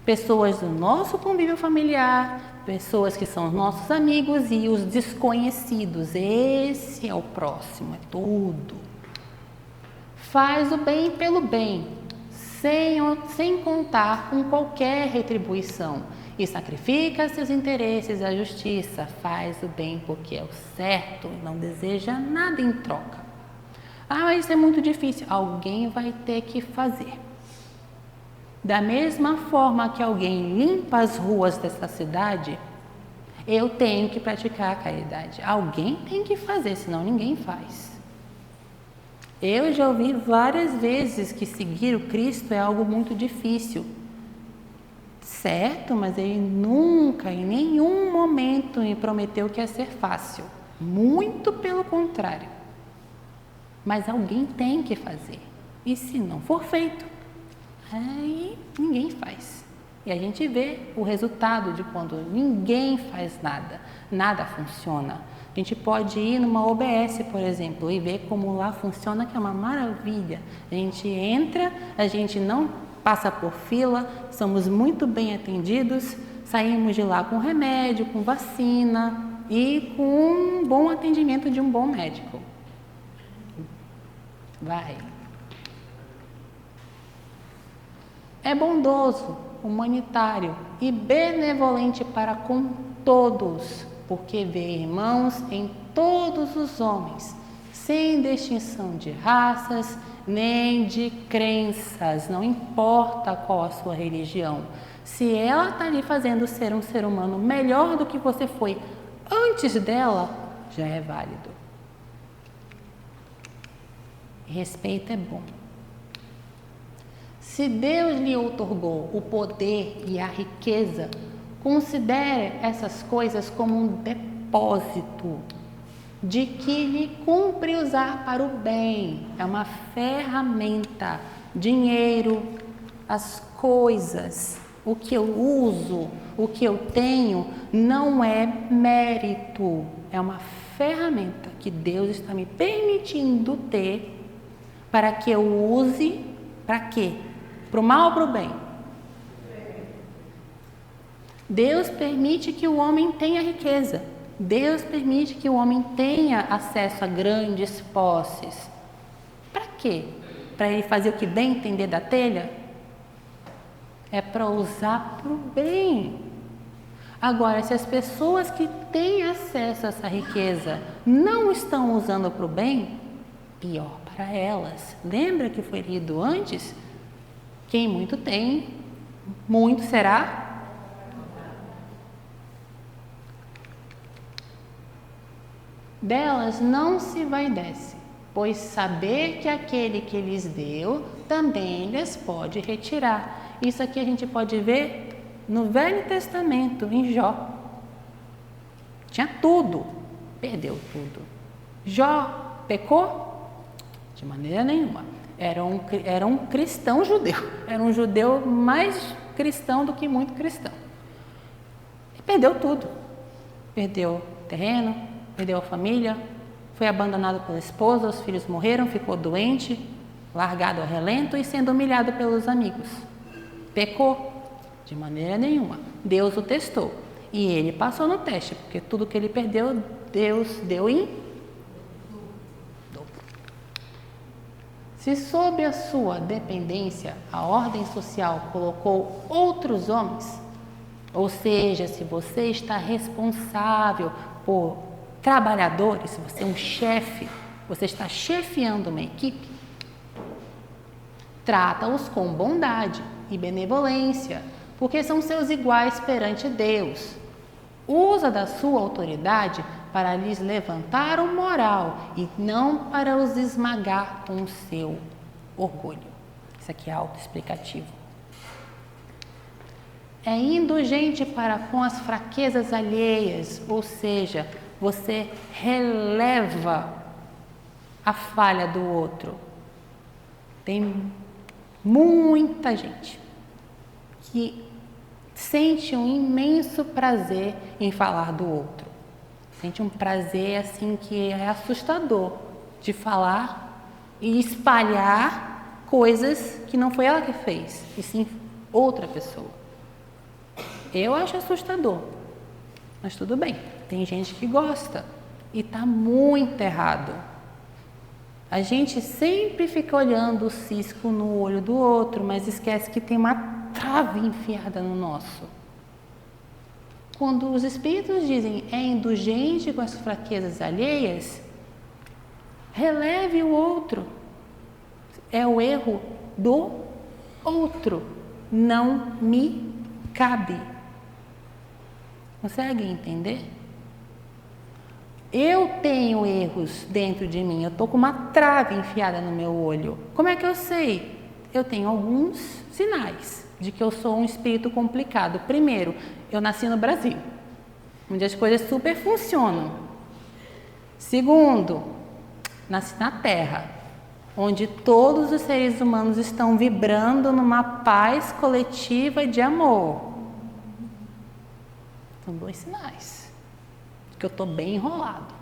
pessoas do nosso convívio familiar, pessoas que são nossos amigos e os desconhecidos, esse é o próximo, é tudo. Faz o bem pelo bem, sem contar com qualquer retribuição. E sacrifica seus interesses à justiça, faz o bem porque é o certo e não deseja nada em troca. Mas isso é muito difícil, alguém vai ter que fazer. Da mesma forma que alguém limpa as ruas dessa cidade, eu tenho que praticar a caridade. Alguém tem que fazer, senão ninguém faz. Eu já ouvi várias vezes que seguir o Cristo é algo muito difícil. Certo, mas ele nunca, em nenhum momento, me prometeu que ia ser fácil. Muito pelo contrário. Mas alguém tem que fazer. E se não for feito, aí ninguém faz. E a gente vê o resultado de quando ninguém faz nada, nada funciona. A gente pode ir numa OBS, por exemplo, e ver como lá funciona, que é uma maravilha. A gente entra, a gente não passa por fila, somos muito bem atendidos, saímos de lá com remédio, com vacina e com um bom atendimento de um bom médico. Vai. É bondoso, humanitário e benevolente para com todos, porque vê irmãos em todos os homens, sem distinção de raças, nem de crenças, não importa qual a sua religião. Se ela está ali fazendo ser um ser humano melhor do que você foi antes dela, já é válido. Respeito é bom. Se Deus lhe outorgou o poder e a riqueza, considere essas coisas como um depósito de que lhe cumpre usar para o bem. É uma ferramenta. Dinheiro, as coisas, o que eu uso, o que eu tenho, não é mérito. É uma ferramenta que Deus está me permitindo ter para que eu use, para quê? Para o mal ou para o bem? Deus permite que o homem tenha riqueza. Deus permite que o homem tenha acesso a grandes posses. Para quê? Para ele fazer o que bem entender da telha? É para usar para o bem. Agora, se as pessoas que têm acesso a essa riqueza não estão usando para o bem, pior para elas. Lembra que foi lido antes? Quem muito tem, muito será. Delas não se vaidece, pois saber que aquele que lhes deu também lhes pode retirar. Isso aqui a gente pode ver no Velho Testamento, em Jó. Tinha tudo, perdeu tudo. Jó pecou? De maneira nenhuma. Era um cristão judeu. Era um judeu mais cristão do que muito cristão. E perdeu tudo. Perdeu terreno, perdeu a família, foi abandonado pela esposa, os filhos morreram, ficou doente, largado ao relento e sendo humilhado pelos amigos. Pecou? De maneira nenhuma. Deus o testou e ele passou no teste, porque tudo que ele perdeu, Deus deu em dobro. Se sob a sua dependência a ordem social colocou outros homens, ou seja, se você está responsável por trabalhadores, se você é um chefe, você está chefiando uma equipe, trata-os com bondade e benevolência, porque são seus iguais perante Deus. Usa da sua autoridade para lhes levantar o moral e não para os esmagar com o seu orgulho. Isso aqui é autoexplicativo. É indulgente para com as fraquezas alheias, ou seja, você releva a falha do outro. Tem muita gente que sente um imenso prazer em falar do outro. Sente um prazer assim que é assustador de falar e espalhar coisas que não foi ela que fez, e sim outra pessoa. Eu acho assustador, mas tudo bem, tem gente que gosta e está muito errado. A gente sempre fica olhando o cisco no olho do outro, mas esquece que tem uma trave enfiada no nosso. Quando os espíritos dizem é indulgente com as fraquezas alheias, releve o outro. É o erro do outro. Não me cabe. Conseguem entender? Eu tenho erros dentro de mim. Eu estou com uma trave enfiada no meu olho. Como é que eu sei? Eu tenho alguns sinais de que eu sou um espírito complicado. Primeiro, eu nasci no Brasil, onde as coisas super funcionam. Segundo, nasci na Terra, onde todos os seres humanos estão vibrando numa paz coletiva de amor. São 2 sinais de que eu estou bem enrolado.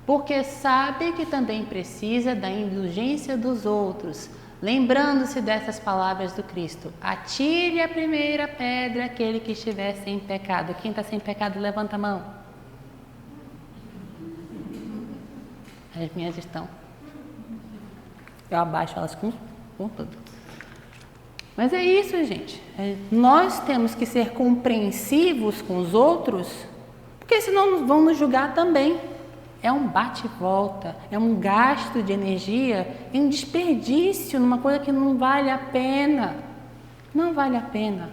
Porque sabe que também precisa da indulgência dos outros, lembrando-se dessas palavras do Cristo: atire a primeira pedra aquele que estiver sem pecado. Quem está sem pecado, levanta a mão. As minhas estão. Eu abaixo elas com tudo. Mas é isso, gente. Nós temos que ser compreensivos com os outros, porque senão vão nos julgar também. É um bate e volta, é um gasto de energia, é um desperdício numa coisa que não vale a pena. Não vale a pena.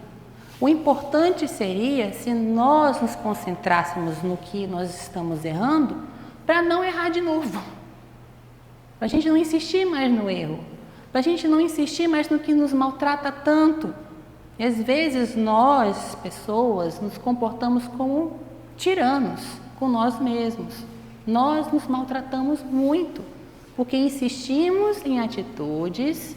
O importante seria se nós nos concentrássemos no que nós estamos errando, para não errar de novo. Para a gente não insistir mais no erro. Para a gente não insistir mais no que nos maltrata tanto. E às vezes nós, pessoas, nos comportamos como tiranos com nós mesmos. Nós nos maltratamos muito, porque insistimos em atitudes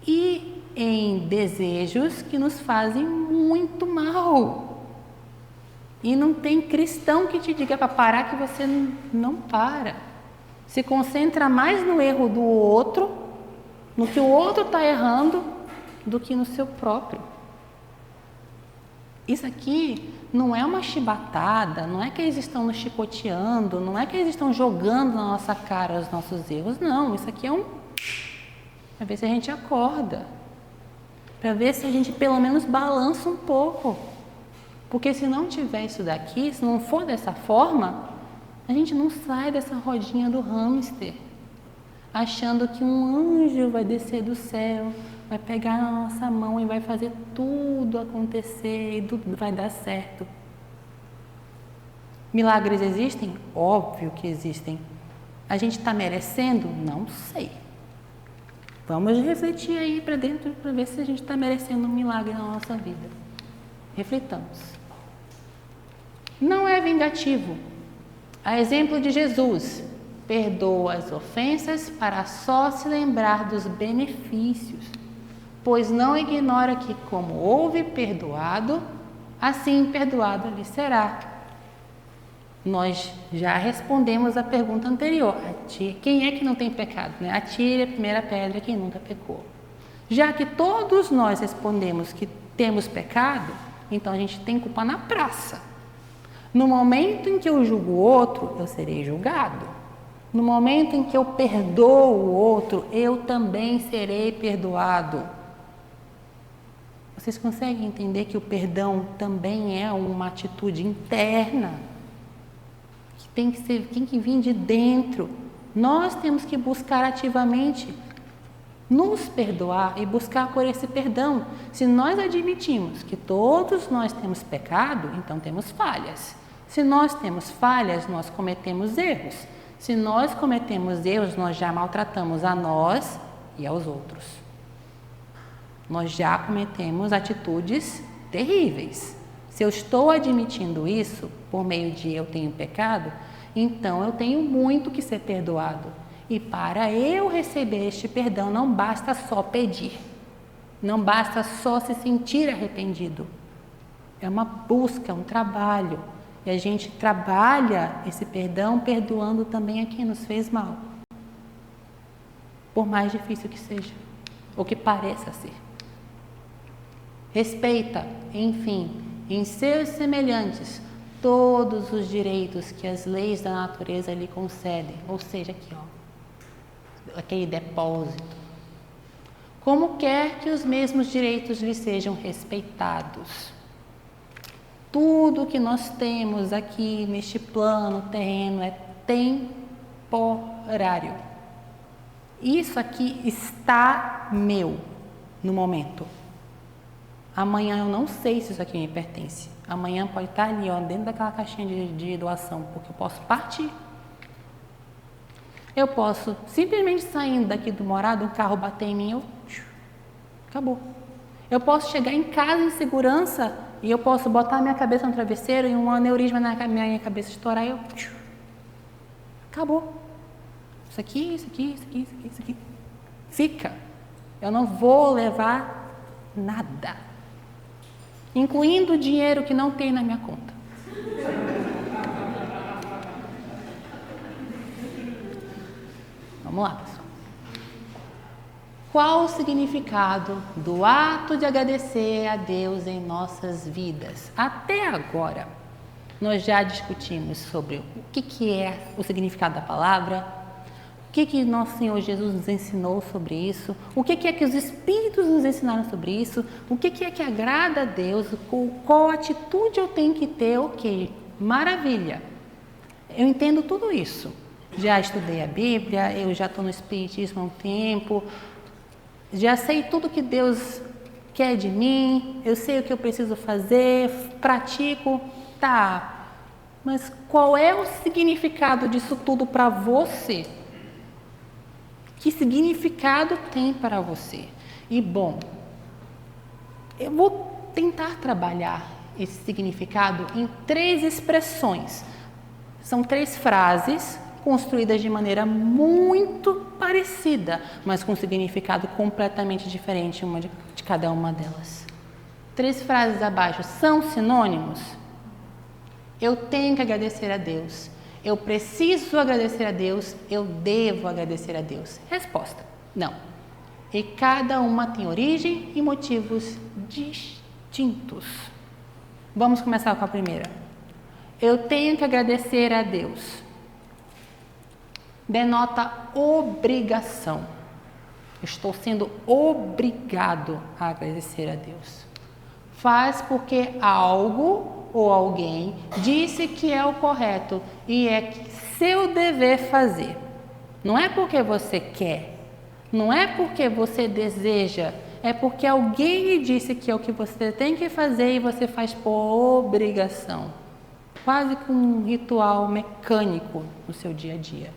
e em desejos que nos fazem muito mal. E não tem cristão que te diga para parar que você não para. Se concentra mais no erro do outro, no que o outro está errando, do que no seu próprio. Isso aqui não é uma chibatada, não é que eles estão nos chicoteando, não é que eles estão jogando na nossa cara os nossos erros, não. Isso aqui é para ver se a gente acorda, para ver se a gente pelo menos balança um pouco. Porque se não tiver isso daqui, se não for dessa forma, a gente não sai dessa rodinha do hamster, achando que um anjo vai descer do céu, vai pegar na nossa mão e vai fazer tudo acontecer e tudo vai dar certo. Milagres existem? Óbvio que existem. A gente está merecendo? Não sei. Vamos refletir aí para dentro para ver se a gente está merecendo um milagre na nossa vida. Reflitamos. Não é vingativo. A exemplo de Jesus, perdoa as ofensas para só se lembrar dos benefícios, pois não ignora que, como houve perdoado, assim perdoado lhe será. Nós já respondemos a pergunta anterior. Quem é que não tem pecado? Né? Atire a primeira pedra quem nunca pecou. Já que todos nós respondemos que temos pecado, então a gente tem culpa na praça. No momento em que eu julgo o outro, eu serei julgado. No momento em que eu perdoo o outro, eu também serei perdoado. Vocês conseguem entender que o perdão também é uma atitude interna? Que tem que vir de dentro. Nós temos que buscar ativamente nos perdoar e buscar por esse perdão. Se nós admitimos que todos nós temos pecado, então temos falhas. Se nós temos falhas, nós cometemos erros. Se nós cometemos erros, nós já maltratamos a nós e aos outros. Nós já cometemos atitudes terríveis. Se eu estou admitindo isso por meio de eu tenho pecado, então eu tenho muito que ser perdoado. E para eu receber este perdão, não basta só pedir. Não basta só se sentir arrependido. É uma busca, um trabalho. E a gente trabalha esse perdão perdoando também a quem nos fez mal. Por mais difícil que seja, ou que pareça ser. Respeita, enfim, em seus semelhantes, todos os direitos que as leis da natureza lhe concedem. Ou seja, aqui, ó, aquele depósito. Como quer que os mesmos direitos lhe sejam respeitados. Tudo que nós temos aqui neste plano terreno é temporário. Isso aqui está meu no momento. Amanhã eu não sei se isso aqui me pertence. Amanhã pode estar ali, ó, dentro daquela caixinha de doação, porque eu posso partir. Eu posso simplesmente saindo daqui do morado, um carro bater em mim, acabou. Eu posso chegar em casa em segurança e eu posso botar minha cabeça no travesseiro e um aneurisma na minha cabeça estourar e eu... acabou. Isso aqui, isso aqui, isso aqui, isso aqui, isso aqui. Fica. Eu não vou levar nada. Incluindo o dinheiro que não tem na minha conta. Vamos lá, pessoal. Qual o significado do ato de agradecer a Deus em nossas vidas? Até agora, nós já discutimos sobre o que é o significado da palavra, o que nosso Senhor Jesus nos ensinou sobre isso, o que é que os Espíritos nos ensinaram sobre isso, o que é que agrada a Deus, qual atitude eu tenho que ter, ok, maravilha. Eu entendo tudo isso. Já estudei a Bíblia, eu já estou no Espiritismo há um tempo, já sei tudo que Deus quer de mim, eu sei o que eu preciso fazer, pratico, tá. Mas qual é o significado disso tudo para você? Que significado tem para você? E bom, eu vou tentar trabalhar esse significado em 3 expressões. São 3 frases construídas de maneira muito parecida, mas com significado completamente diferente uma de cada uma delas. 3 frases abaixo são sinônimos? Eu tenho que agradecer a Deus. Eu preciso agradecer a Deus, eu devo agradecer a Deus. Resposta: não. E cada uma tem origem e motivos distintos. Vamos começar com a primeira. Eu tenho que agradecer a Deus. Denota obrigação. Eu estou sendo obrigado a agradecer a Deus. Faz porque algo ou alguém disse que é o correto e é seu dever fazer. Não é porque você quer, não é porque você deseja, é porque alguém lhe disse que é o que você tem que fazer e você faz por obrigação. Quase como um ritual mecânico no seu dia a dia.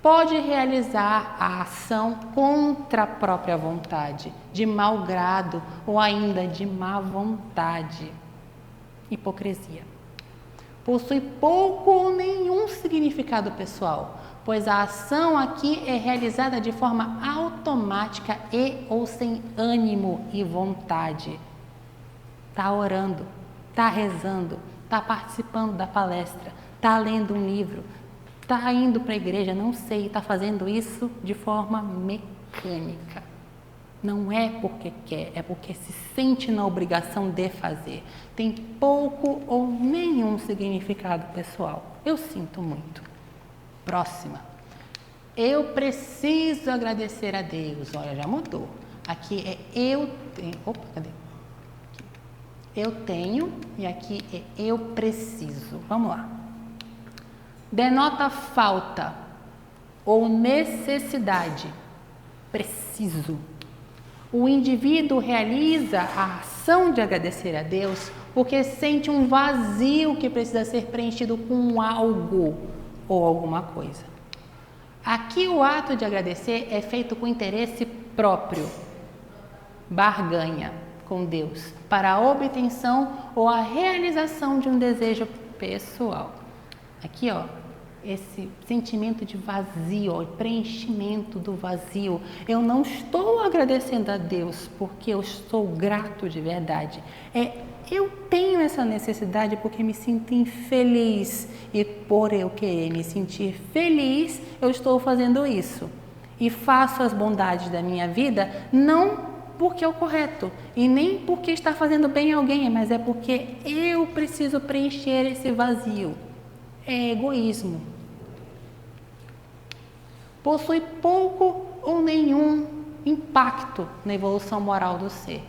Pode realizar a ação contra a própria vontade, de mau grado ou ainda de má vontade. Hipocrisia. Possui pouco ou nenhum significado pessoal, pois a ação aqui é realizada de forma automática e ou sem ânimo e vontade. Está orando, está rezando, está participando da palestra, está lendo um livro, está indo para a igreja, não sei, está fazendo isso de forma mecânica. Não é porque quer, é porque se sente na obrigação de fazer. Tem pouco ou nenhum significado pessoal. Eu sinto muito. Próxima. Eu preciso agradecer a Deus. Olha, já mudou. Aqui é eu tenho. Opa, cadê? Eu tenho e aqui é eu preciso. Vamos lá. Denota falta ou necessidade. Preciso. O indivíduo realiza a ação de agradecer a Deus porque sente um vazio que precisa ser preenchido com algo ou alguma coisa. Aqui o ato de agradecer é feito com interesse próprio, barganha com Deus, para a obtenção ou a realização de um desejo pessoal. Aqui, ó, esse sentimento de vazio, preenchimento do vazio. Eu não estou agradecendo a Deus porque eu estou grato de verdade. Eu tenho essa necessidade porque me sinto infeliz e por eu querer me sentir feliz, eu estou fazendo isso. E faço as bondades da minha vida não porque é o correto e nem porque está fazendo bem a alguém, mas é porque eu preciso preencher esse vazio. É egoísmo. Possui pouco ou nenhum impacto na evolução moral do ser,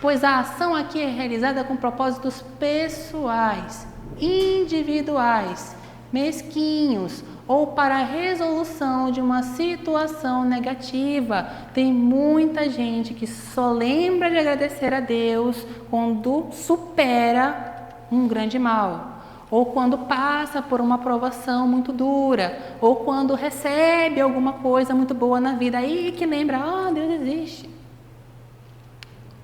pois a ação aqui é realizada com propósitos pessoais, individuais, mesquinhos ou para a resolução de uma situação negativa. Tem muita gente que só lembra de agradecer a Deus quando supera um grande mal, ou quando passa por uma provação muito dura, ou quando recebe alguma coisa muito boa na vida, aí que lembra, Deus existe.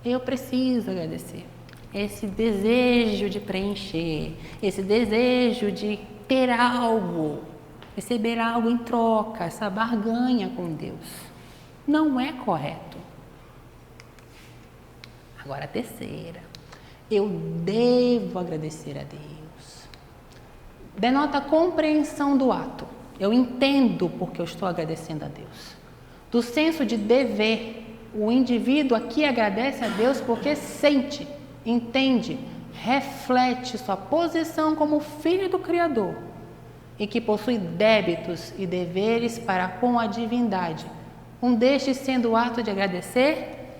Eu preciso agradecer. Esse desejo de preencher, esse desejo de ter algo, receber algo em troca, essa barganha com Deus, não é correto. Agora a terceira, eu devo agradecer a Deus. Denota a compreensão do ato. Eu entendo porque eu estou agradecendo a Deus. Do senso de dever, o indivíduo aqui agradece a Deus porque sente, entende, reflete sua posição como filho do Criador e que possui débitos e deveres para com a divindade. Um destes sendo o ato de agradecer?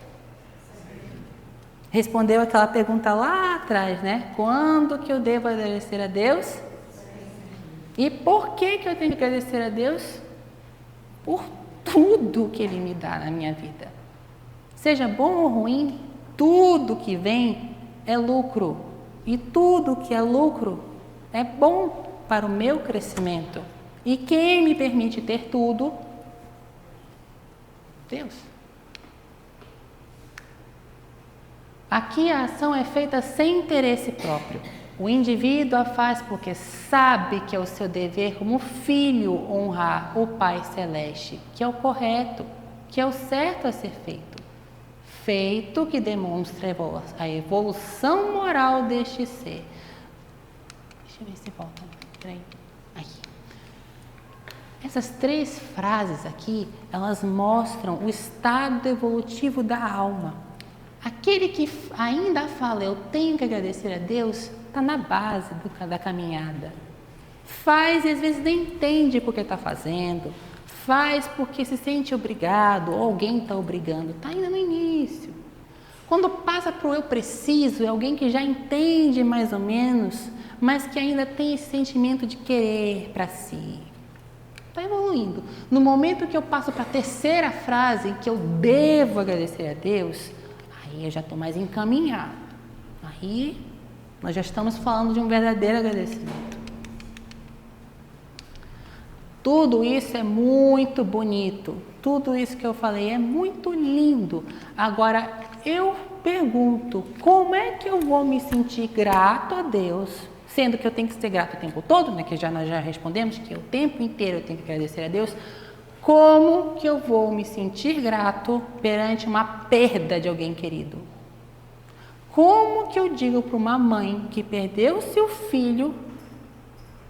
Respondeu aquela pergunta lá atrás, né? Quando que eu devo agradecer a Deus? E por que eu tenho que agradecer a Deus? Por tudo que Ele me dá na minha vida. Seja bom ou ruim, tudo que vem é lucro. E tudo que é lucro é bom para o meu crescimento. E quem me permite ter tudo? Deus. Aqui a ação é feita sem interesse próprio. O indivíduo a faz porque sabe que é o seu dever como filho honrar o Pai Celeste, que é o correto, que é o certo a ser feito. Feito que demonstra a evolução moral deste ser. Deixa eu ver se volta. Peraí. Aí. Essas 3 frases aqui, elas mostram o estado evolutivo da alma. Aquele que ainda fala, eu tenho que agradecer a Deus, está na base da caminhada. Faz e às vezes nem entende porque está fazendo. Faz porque se sente obrigado, ou alguém está obrigando. Está ainda no início. Quando passa para o eu preciso, é alguém que já entende mais ou menos, mas que ainda tem esse sentimento de querer para si. Está evoluindo. No momento que eu passo para a terceira frase, em que eu devo agradecer a Deus, aí eu já estou mais encaminhado. Aí nós já estamos falando de um verdadeiro agradecimento. Tudo isso é muito bonito. Tudo isso que eu falei é muito lindo. Agora, eu pergunto, como é que eu vou me sentir grato a Deus, sendo que eu tenho que ser grato o tempo todo, né? Que nós já respondemos que o tempo inteiro eu tenho que agradecer a Deus. Como que eu vou me sentir grato perante uma perda de alguém querido? Como que eu digo para uma mãe que perdeu seu filho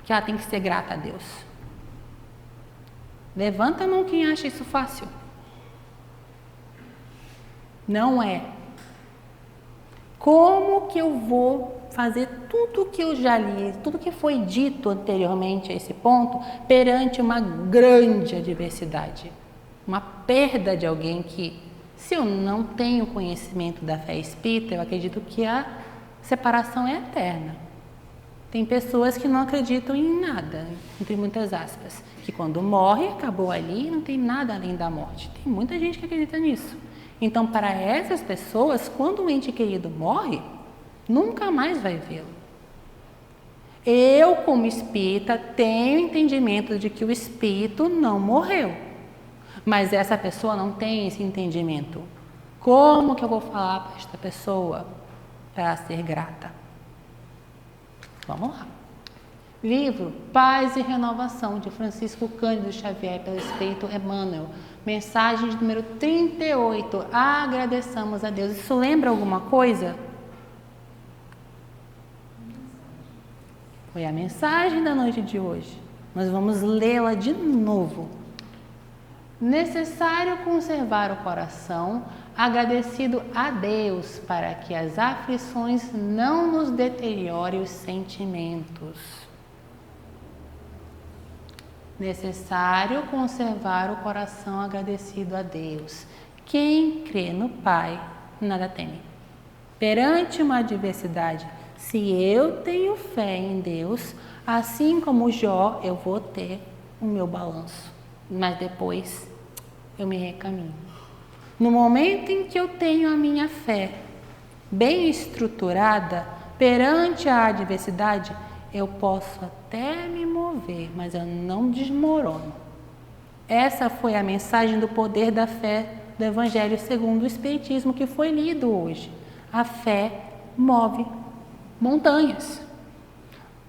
que ela tem que ser grata a Deus? Levanta a mão quem acha isso fácil. Não é. Como que eu vou fazer tudo que eu já li, tudo que foi dito anteriormente a esse ponto, perante uma grande adversidade? Uma perda de alguém que, se eu não tenho conhecimento da fé espírita, eu acredito que a separação é eterna. Tem pessoas que não acreditam em nada, entre muitas aspas, que quando morre, acabou ali, não tem nada além da morte. Tem muita gente que acredita nisso. Então, para essas pessoas, quando um ente querido morre, nunca mais vai vê-lo. Eu, como espírita, tenho entendimento de que o espírito não morreu. Mas essa pessoa não tem esse entendimento. Como que eu vou falar para esta pessoa para ser grata? Vamos lá. Livro Paz e Renovação, de Francisco Cândido Xavier, pelo Espírito Emmanuel. Mensagem de número 38. Agradeçamos a Deus. Isso lembra alguma coisa? Foi a mensagem da noite de hoje. Nós vamos lê-la de novo. Necessário conservar o coração agradecido a Deus para que as aflições não nos deteriorem os sentimentos. Necessário conservar o coração agradecido a Deus. Quem crê no Pai, nada teme. Perante uma adversidade, se eu tenho fé em Deus, assim como Jó, eu vou ter o meu balanço. Mas depois eu me recaminho. No momento em que eu tenho a minha fé bem estruturada, perante a adversidade, eu posso até me mover, mas eu não desmorono. Essa foi a mensagem do poder da fé do Evangelho segundo o Espiritismo que foi lido hoje. A fé move montanhas.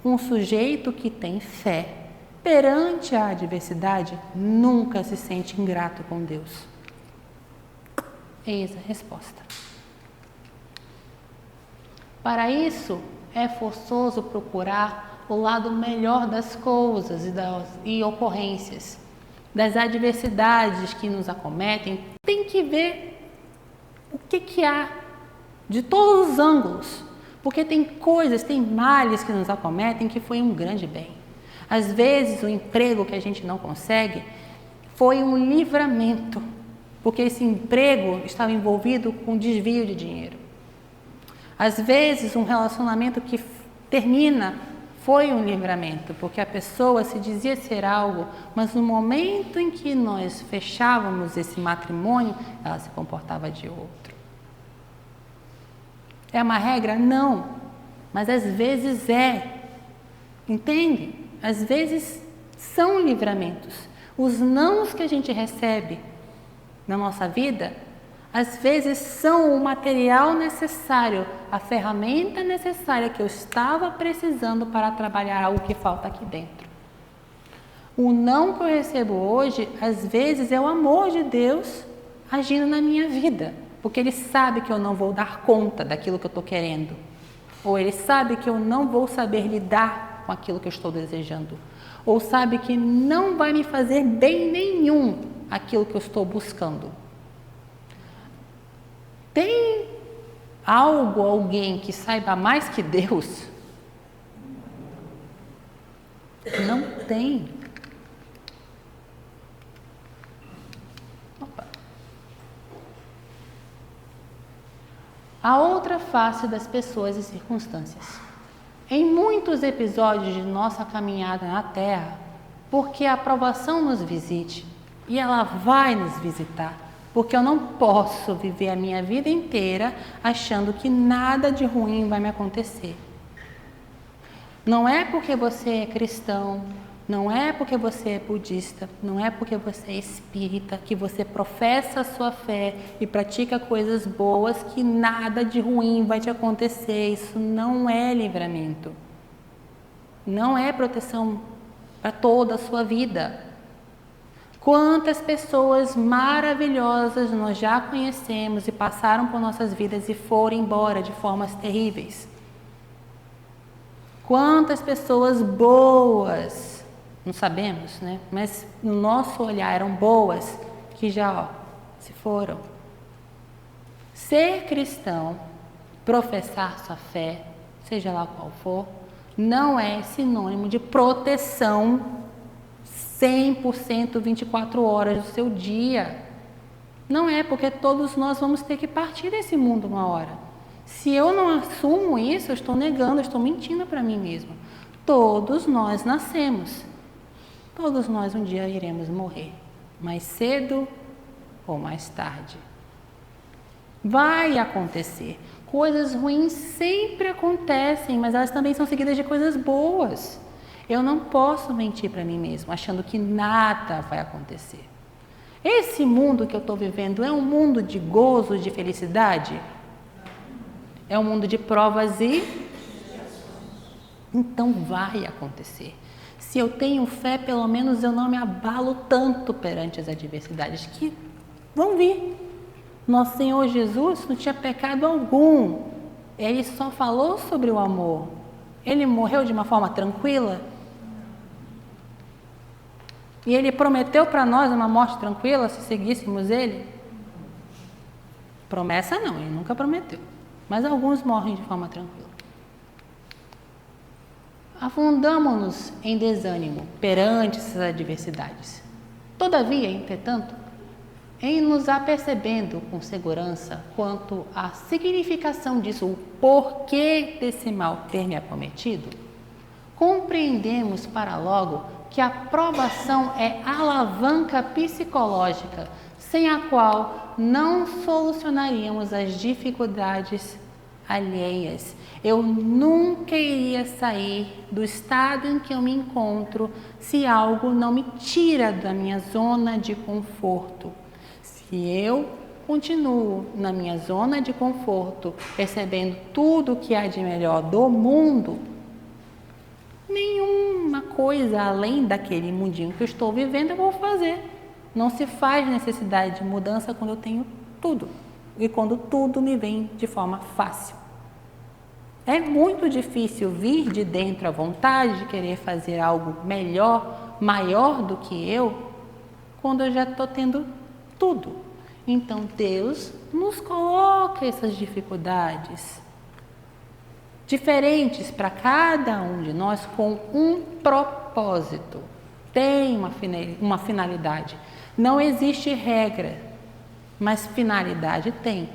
Um sujeito que tem fé perante a adversidade nunca se sente ingrato com Deus. Eis a resposta. Para isso, é forçoso procurar o lado melhor das coisas e ocorrências, das adversidades que nos acometem. Tem que ver o que há de todos os ângulos, porque tem coisas, tem males que nos acometem que foi um grande bem. Às vezes o emprego que a gente não consegue foi um livramento, porque esse emprego estava envolvido com desvio de dinheiro. Às vezes um relacionamento que termina foi um livramento, porque a pessoa se dizia ser algo, mas no momento em que nós fechávamos esse matrimônio, ela se comportava de outro. É uma regra? Não, mas às vezes é, entende? Às vezes são livramentos. Os nãos que a gente recebe na nossa vida, às vezes são o material necessário, a ferramenta necessária que eu estava precisando para trabalhar algo que falta aqui dentro. O não que eu recebo hoje, às vezes é o amor de Deus agindo na minha vida, porque Ele sabe que eu não vou dar conta daquilo que eu estou querendo, ou Ele sabe que eu não vou saber lidar com aquilo que eu estou desejando, ou sabe que não vai me fazer bem nenhum aquilo que eu estou buscando. Tem algo, alguém que saiba mais que Deus? Não tem. Opa. A outra face das pessoas e circunstâncias. Em muitos episódios de nossa caminhada na Terra, porque a aprovação nos visite, e ela vai nos visitar, porque eu não posso viver a minha vida inteira achando que nada de ruim vai me acontecer. Não é porque você é cristão, não é porque você é budista, não é porque você é espírita, que você professa a sua fé e pratica coisas boas, que nada de ruim vai te acontecer. Isso não é livramento. Não é proteção para toda a sua vida. Quantas pessoas maravilhosas nós já conhecemos e passaram por nossas vidas e foram embora de formas terríveis. Quantas pessoas boas, não sabemos, né? Mas no nosso olhar eram boas, que já se foram. Ser cristão, professar sua fé, seja lá qual for, não é sinônimo de proteção 100% 24 horas do seu dia. Não é, porque todos nós vamos ter que partir desse mundo uma hora. Se eu não assumo isso, eu estou negando, eu estou mentindo para mim mesmo. Todos nós nascemos. Todos nós um dia iremos morrer, mais cedo ou mais tarde. Vai acontecer. Coisas ruins sempre acontecem, mas elas também são seguidas de coisas boas. Eu não posso mentir para mim mesmo, achando que nada vai acontecer. Esse mundo que eu estou vivendo é um mundo de gozo, de felicidade? É um mundo de provas e Então vai acontecer. Se eu tenho fé, pelo menos eu não me abalo tanto perante as adversidades que vão vir. Nosso Senhor Jesus não tinha pecado algum. Ele só falou sobre o amor. Ele morreu de uma forma tranquila. E ele prometeu para nós uma morte tranquila se seguíssemos ele? Promessa não, ele nunca prometeu. Mas alguns morrem de forma tranquila. Afundamo-nos em desânimo perante essas adversidades. Todavia, entretanto, em nos apercebendo com segurança quanto à significação disso, o porquê desse mal ter me acometido, compreendemos para logo que a provação é alavanca psicológica sem a qual não solucionaríamos as dificuldades alheias. Eu nunca iria sair do estado em que eu me encontro se algo não me tira da minha zona de conforto. Se eu continuo na minha zona de conforto, recebendo tudo o que há de melhor do mundo, nenhuma coisa além daquele mundinho que eu estou vivendo eu vou fazer. Não se faz necessidade de mudança quando eu tenho tudo e quando tudo me vem de forma fácil. É muito difícil vir de dentro a vontade de querer fazer algo melhor, maior do que eu, quando eu já estou tendo tudo. Então Deus nos coloca essas dificuldades diferentes para cada um de nós com um propósito. Tem uma finalidade. Não existe regra, mas finalidade tem.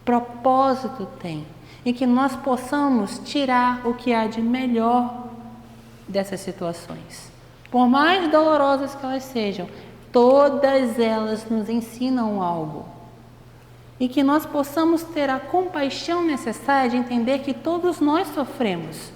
Propósito tem. E que nós possamos tirar o que há de melhor dessas situações. Por mais dolorosas que elas sejam, todas elas nos ensinam algo. E que nós possamos ter a compaixão necessária de entender que todos nós sofremos.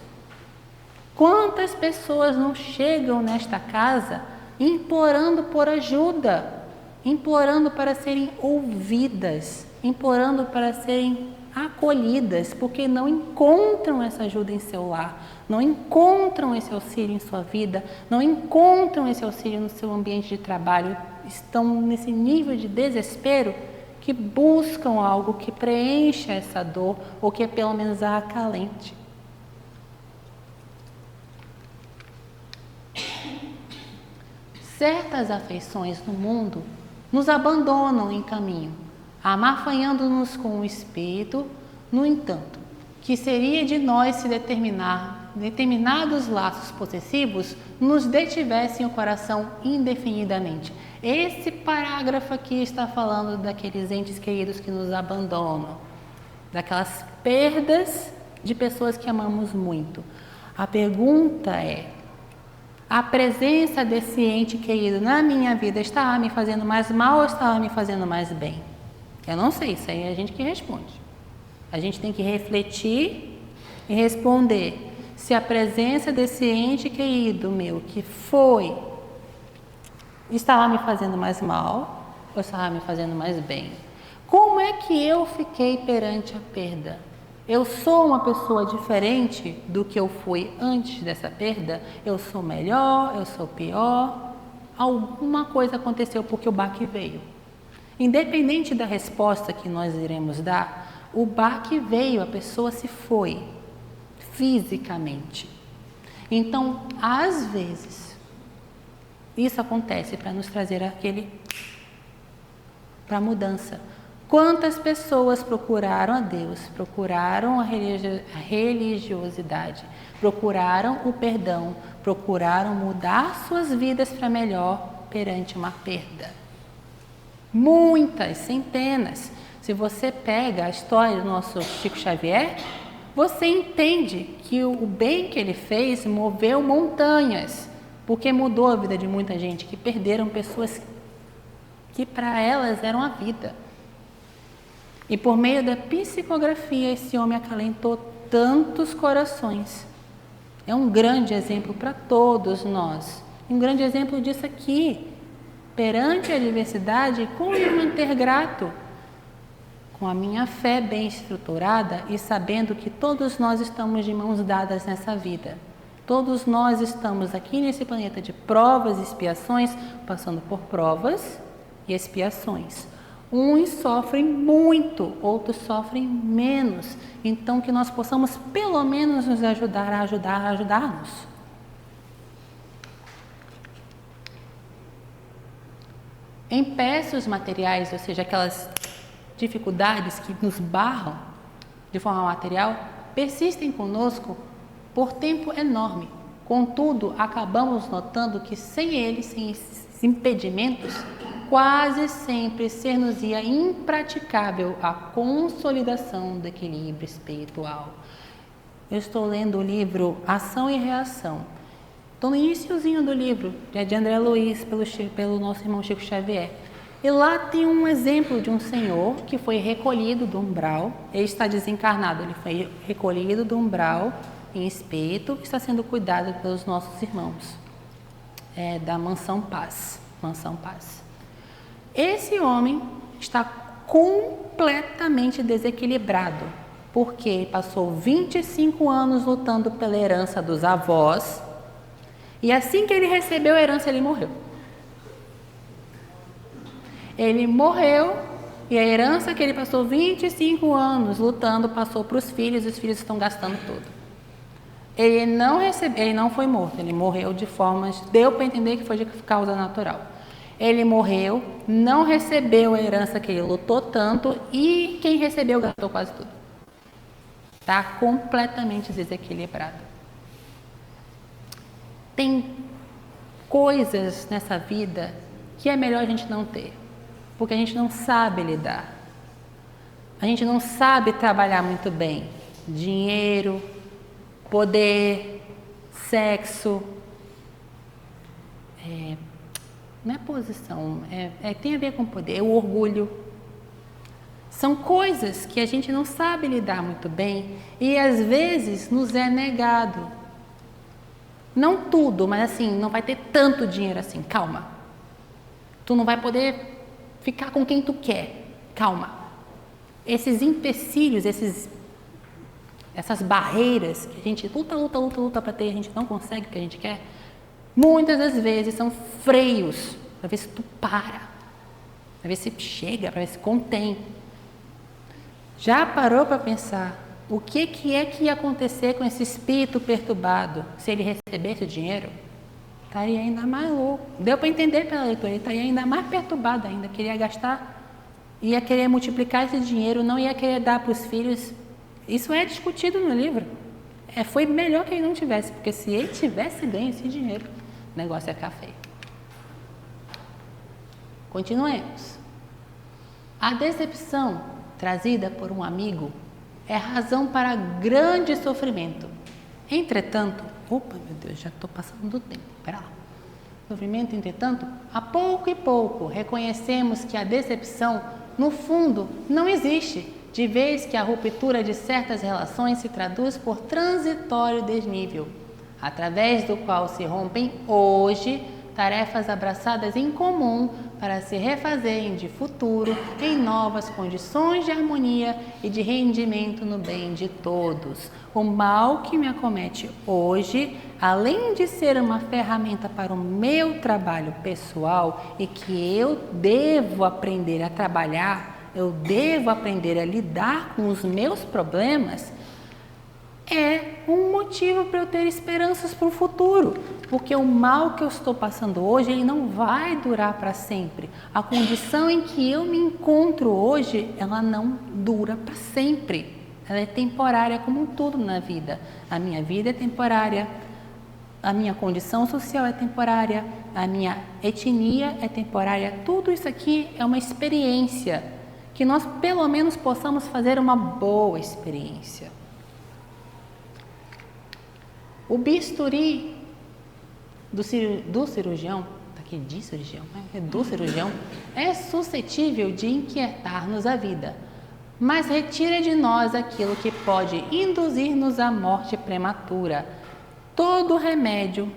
Quantas pessoas não chegam nesta casa implorando por ajuda, implorando para serem ouvidas, implorando para serem acolhidas, porque não encontram essa ajuda em seu lar, não encontram esse auxílio em sua vida, não encontram esse auxílio no seu ambiente de trabalho, estão nesse nível de desespero que buscam algo que preencha essa dor ou que pelo menos a acalente. Certas afeições no mundo nos abandonam em caminho, amafanhando-nos com o espírito. No entanto, que seria de nós se determinados laços possessivos nos detivessem o coração indefinidamente. Esse parágrafo aqui está falando daqueles entes queridos que nos abandonam, daquelas perdas de pessoas que amamos muito. A pergunta é: a presença desse ente querido na minha vida estava me fazendo mais mal ou estava me fazendo mais bem? Eu não sei, isso aí é a gente que responde. A gente tem que refletir e responder se a presença desse ente querido meu que foi, estava me fazendo mais mal ou estava me fazendo mais bem? Como é que eu fiquei perante a perda? Eu sou uma pessoa diferente do que eu fui antes dessa perda? Eu sou melhor? Eu sou pior? Alguma coisa aconteceu porque o baque veio. Independente da resposta que nós iremos dar, o baque veio, a pessoa se foi fisicamente. Então, às vezes, isso acontece para nos trazer para a mudança. Quantas pessoas procuraram a Deus, procuraram a religiosidade, procuraram o perdão, procuraram mudar suas vidas para melhor perante uma perda? Muitas, centenas. Se você pega a história do nosso Chico Xavier, você entende que o bem que ele fez moveu montanhas, porque mudou a vida de muita gente, que perderam pessoas que para elas eram a vida. E por meio da psicografia, esse homem acalentou tantos corações. É um grande exemplo para todos nós. Um grande exemplo disso aqui. Perante a adversidade, como me manter grato? Com a minha fé bem estruturada e sabendo que todos nós estamos de mãos dadas nessa vida. Todos nós estamos aqui nesse planeta de provas e expiações, passando por provas e expiações. Uns sofrem muito, outros sofrem menos. Então, que nós possamos pelo menos nos ajudar a ajudar-nos. Em peças materiais, ou seja, aquelas dificuldades que nos barram de forma material, persistem conosco por tempo enorme. Contudo, acabamos notando que sem eles, sem esses impedimentos, quase sempre ser-nos-ia impraticável a consolidação do equilíbrio espiritual. Eu estou lendo o livro Ação e Reação. Estou no iniciozinho do livro, de André Luiz, pelo nosso irmão Chico Xavier. E lá tem um exemplo de um senhor que foi recolhido do umbral. Ele está desencarnado, ele foi recolhido do umbral em espírito, está sendo cuidado pelos nossos irmãos da Mansão Paz. Mansão Paz. Esse homem está completamente desequilibrado, porque ele passou 25 anos lutando pela herança dos avós, e assim que ele recebeu a herança, ele morreu. Ele morreu, e a herança que ele passou 25 anos lutando passou para os filhos estão gastando tudo. Ele não foi morto, ele morreu de formas, deu para entender que foi de causa natural. Ele morreu, não recebeu a herança que ele lutou tanto, e quem recebeu gastou quase tudo. Está completamente desequilibrado. Tem coisas nessa vida que é melhor a gente não ter, porque a gente não sabe lidar. A gente não sabe trabalhar muito bem. Dinheiro, poder, sexo, não é posição, tem a ver com poder, o orgulho. São coisas que a gente não sabe lidar muito bem e às vezes nos é negado. Não tudo, mas assim, não vai ter tanto dinheiro assim, calma. Tu não vai poder ficar com quem tu quer, calma. Esses empecilhos, essas barreiras que a gente luta para ter e a gente não consegue o que a gente quer, muitas das vezes são freios para ver se tu para, para ver se chega, para ver se contém. Já parou para pensar o que é que ia acontecer com esse espírito perturbado se ele recebesse o dinheiro? Estaria ainda mais louco. Deu para entender pela leitura, ele estaria ainda mais perturbado ainda, queria gastar, ia querer multiplicar esse dinheiro, não ia querer dar para os filhos. Isso é discutido no livro. Foi melhor que ele não tivesse, porque se ele tivesse ganho esse dinheiro, o negócio ia ficar feio. Continuemos. A decepção trazida por um amigo é razão para grande sofrimento. Entretanto, opa, meu Deus, já estou passando do tempo, espera lá. Sofrimento, entretanto, a pouco e pouco reconhecemos que a decepção, no fundo, não existe, de vez que a ruptura de certas relações se traduz por transitório desnível, através do qual se rompem hoje tarefas abraçadas em comum para se refazerem de futuro em novas condições de harmonia e de rendimento no bem de todos. O mal que me acomete hoje, além de ser uma ferramenta para o meu trabalho pessoal e que eu devo aprender a trabalhar, eu devo aprender a lidar com os meus problemas, é um motivo para eu ter esperanças para o futuro, porque o mal que eu estou passando hoje, ele não vai durar para sempre. A condição em que eu me encontro hoje, ela não dura para sempre. Ela é temporária como tudo na vida. A minha vida é temporária, a minha condição social é temporária, a minha etnia é temporária. Tudo isso aqui é uma experiência, que nós pelo menos possamos fazer uma boa experiência. O bisturi do cirurgião é suscetível de inquietar-nos a vida, mas retira de nós aquilo que pode induzir-nos à morte prematura. Todo remédio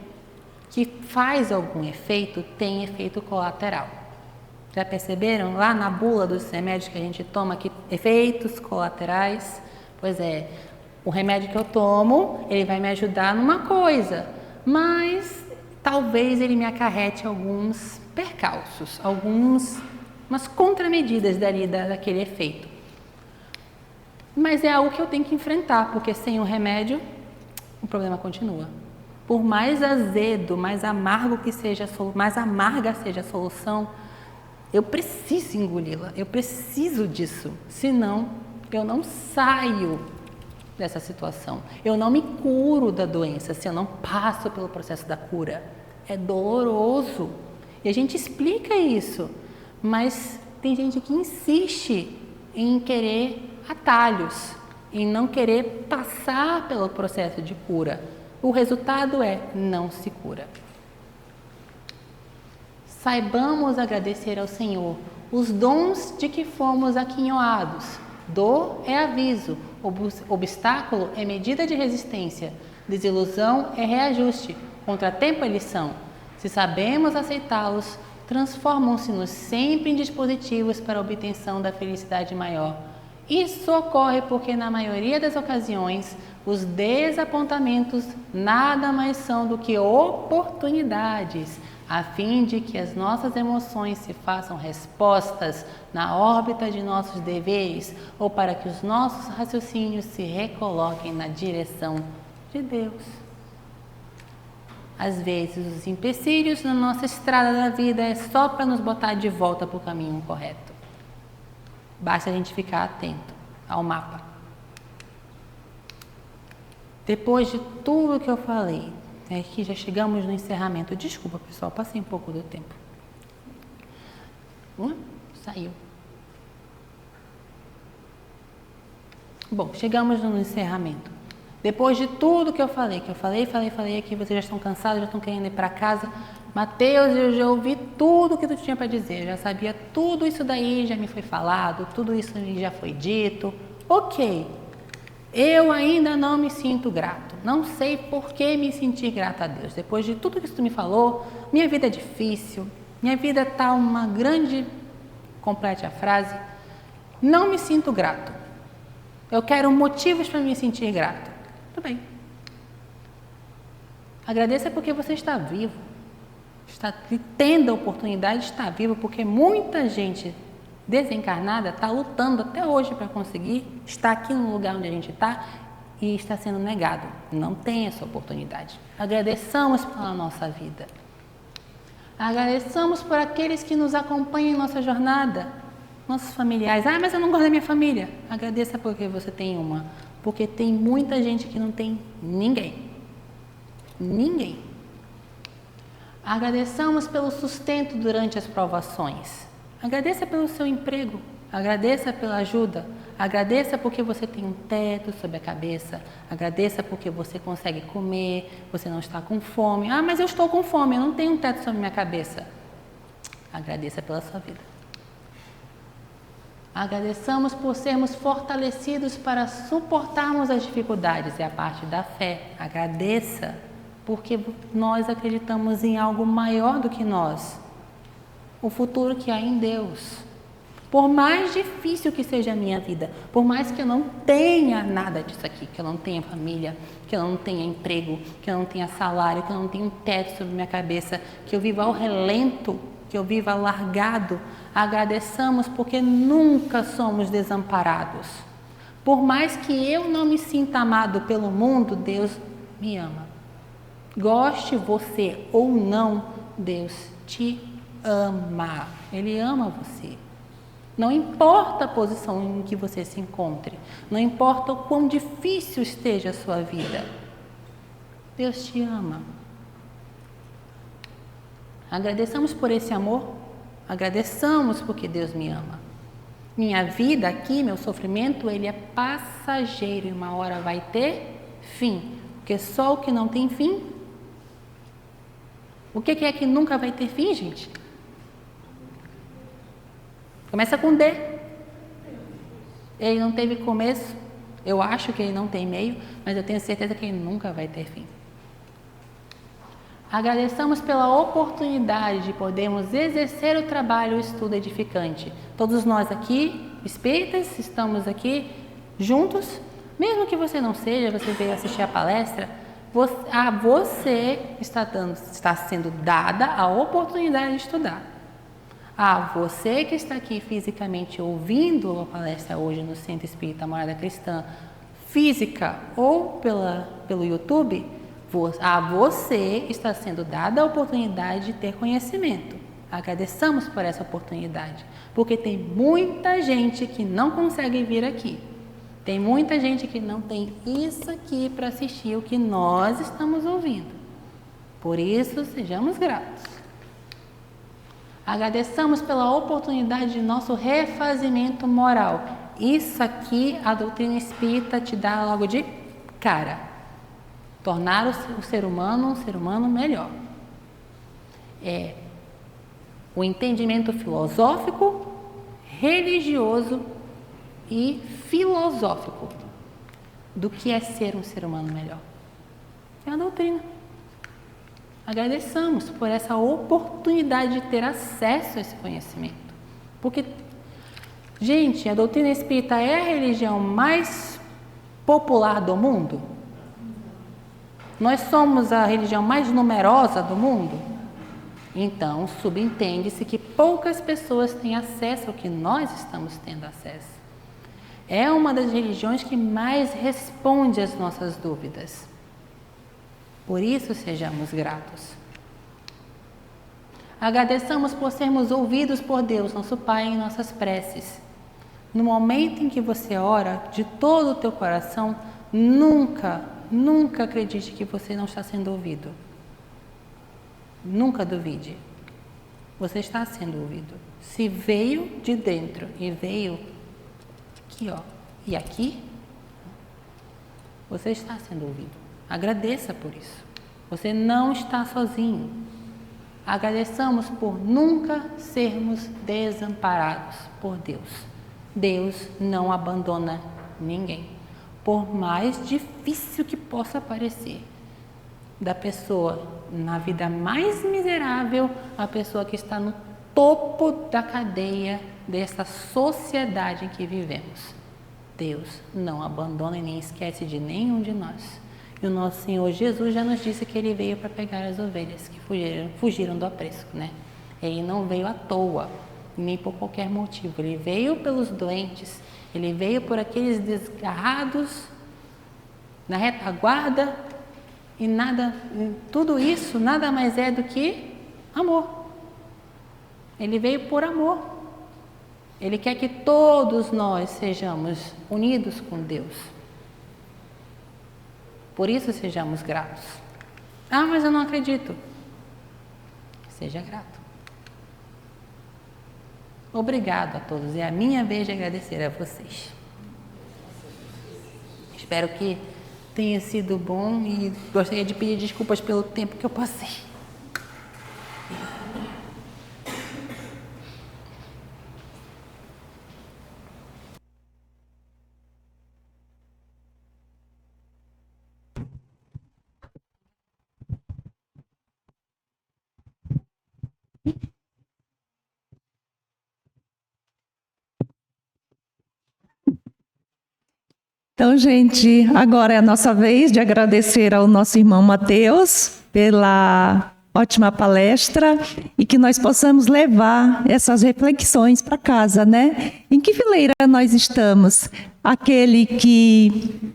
que faz algum efeito tem efeito colateral. Já perceberam lá na bula dos remédios que a gente toma que efeitos colaterais? Pois é, O remédio que eu tomo, ele vai me ajudar numa coisa, mas talvez ele me acarrete alguns percalços, umas contramedidas daquele efeito. Mas é algo que eu tenho que enfrentar, porque sem o remédio, o problema continua. Por mais azedo, mais amargo que seja, mais amarga seja a solução, eu preciso engoli-la, eu preciso disso, senão eu não saio dessa situação. Eu não me curo da doença se eu não passo pelo processo da cura. É doloroso. E a gente explica isso, mas tem gente que insiste em querer atalhos, em não querer passar pelo processo de cura. O resultado é não se cura. Saibamos agradecer ao Senhor os dons de que fomos aquinhoados. Dor é aviso, obstáculo é medida de resistência, desilusão é reajuste, contratempo é lição. Se sabemos aceitá-los, transformam-se-nos sempre em dispositivos para a obtenção da felicidade maior. Isso ocorre porque, na maioria das ocasiões, os desapontamentos nada mais são do que oportunidades, a fim de que as nossas emoções se façam respostas na órbita de nossos deveres ou para que os nossos raciocínios se recoloquem na direção de Deus. Às vezes, os empecilhos na nossa estrada da vida é só para nos botar de volta para o caminho correto. Basta a gente ficar atento ao mapa. Depois de tudo que eu falei, aqui já chegamos no encerramento. Desculpa, pessoal, passei um pouco do tempo. Saiu. Bom, chegamos no encerramento. Depois de tudo que eu falei aqui, vocês já estão cansados, já estão querendo ir para casa. Mateus, eu já ouvi tudo que tu tinha para dizer, já sabia tudo isso daí, já me foi falado, tudo isso já foi dito. Ok, eu ainda não me sinto grato, não sei por que me sentir grato a Deus. Depois de tudo que tu me falou, minha vida é difícil, minha vida está uma grande, complete a frase, não me sinto grato. Eu quero motivos para me sentir grato. Tudo bem. Agradeça porque você está vivo. Está tendo a oportunidade de estar vivo, porque muita gente desencarnada está lutando até hoje para conseguir estar aqui no lugar onde a gente está e está sendo negado. Não tem essa oportunidade. Agradeçamos pela nossa vida. Agradeçamos por aqueles que nos acompanham em nossa jornada, nossos familiares. Ah, mas eu não gosto da minha família. Agradeça porque você tem uma. Porque tem muita gente que não tem ninguém. Ninguém. Agradeçamos pelo sustento durante as provações. Agradeça pelo seu emprego. Agradeça pela ajuda. Agradeça porque você tem um teto sobre a cabeça. Agradeça porque você consegue comer. Você não está com fome. Ah, mas eu estou com fome. Eu não tenho um teto sobre a minha cabeça. Agradeça pela sua vida. Agradeçamos por sermos fortalecidos para suportarmos as dificuldades. É a parte da fé. Agradeça porque nós acreditamos em algo maior do que nós. O futuro que há em Deus. Por mais difícil que seja a minha vida, por mais que eu não tenha nada disso aqui, que eu não tenha família, que eu não tenha emprego, que eu não tenha salário, que eu não tenha um teto sobre minha cabeça, que eu viva ao relento, que eu viva largado, agradeçamos porque nunca somos desamparados. Por mais que eu não me sinta amado pelo mundo, Deus me ama. Goste você ou não, Deus te ama. Ele ama você. Não importa a posição em que você se encontre, não importa o quão difícil esteja a sua vida, Deus te ama. Agradeçamos por esse amor, agradeçamos porque Deus me ama. Minha vida aqui, meu sofrimento, ele é passageiro e uma hora vai ter fim, porque só o que não tem fim. O que é que nunca vai ter fim, gente? Começa com D. Ele não teve começo, eu acho que ele não tem meio, mas eu tenho certeza que ele nunca vai ter fim. Agradeçamos pela oportunidade de podermos exercer o trabalho e o estudo edificante. Todos nós aqui, espíritas, estamos aqui juntos Mesmo que você não seja, você veio assistir a palestra, você está sendo dada a oportunidade de estudar. Você que está aqui fisicamente ouvindo a palestra hoje no Centro Espírita Morada Cristã, física ou pelo YouTube, você está sendo dada a oportunidade de ter conhecimento. Agradeçamos por essa oportunidade, porque tem muita gente que não consegue vir aqui. Tem muita gente que não tem isso aqui para assistir o que nós estamos ouvindo. Por isso, sejamos gratos. Agradeçamos pela oportunidade de nosso refazimento moral. Isso aqui a doutrina espírita te dá logo de cara. Tornar o ser humano um ser humano melhor. É o entendimento filosófico, religioso e filosófico do que é ser um ser humano melhor. É a doutrina. Agradeçamos por essa oportunidade de ter acesso a esse conhecimento. Porque, gente, a doutrina espírita é a religião mais popular do mundo? Nós somos a religião mais numerosa do mundo? Então, subentende-se que poucas pessoas têm acesso ao que nós estamos tendo acesso. É uma das religiões que mais responde às nossas dúvidas. Por isso, sejamos gratos. Agradeçamos por sermos ouvidos por Deus, nosso Pai, em nossas preces. No momento em que você ora, de todo o teu coração, nunca acredite que você não está sendo ouvido. Nunca duvide. Você está sendo ouvido. Se veio de dentro e veio aqui, e aqui, você está sendo ouvido. Agradeça por isso. Você não está sozinho. Agradeçamos por nunca sermos desamparados por Deus. Deus não abandona ninguém. Por mais difícil que possa parecer, da pessoa na vida mais miserável, a pessoa que está no topo da cadeia dessa sociedade em que vivemos. Deus não abandona e nem esquece de nenhum de nós. E o nosso Senhor Jesus já nos disse que Ele veio para pegar as ovelhas que fugiram do aprisco, né? Ele não veio à toa, nem por qualquer motivo. Ele veio pelos doentes, Ele veio por aqueles desgarrados na retaguarda e tudo isso nada mais é do que amor. Ele veio por amor. Ele quer que todos nós sejamos unidos com Deus. Por isso sejamos gratos. Mas eu não acredito. Seja grato. Obrigado a todos. É a minha vez de agradecer a vocês. Espero que tenha sido bom e gostaria de pedir desculpas pelo tempo que eu passei. Então, gente, agora é a nossa vez de agradecer ao nosso irmão Mateus pela ótima palestra e que nós possamos levar essas reflexões para casa, né? Em que fileira nós estamos? Aquele que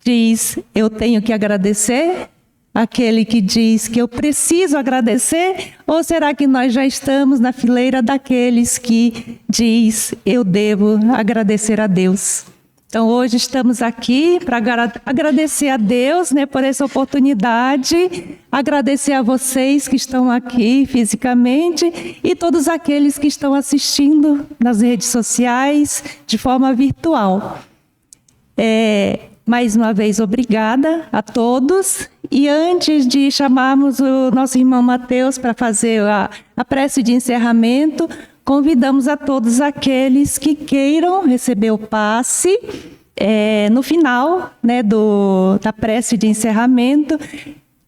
diz, eu tenho que agradecer? Aquele que diz que eu preciso agradecer? Ou será que nós já estamos na fileira daqueles que diz, eu devo agradecer a Deus? Então, hoje estamos aqui para agradecer a Deus, né, por essa oportunidade, agradecer a vocês que estão aqui fisicamente e todos aqueles que estão assistindo nas redes sociais de forma virtual. Mais uma vez, obrigada a todos. E antes de chamarmos o nosso irmão Mateus para fazer a prece de encerramento, convidamos a todos aqueles que queiram receber o passe no final, né, da prece de encerramento,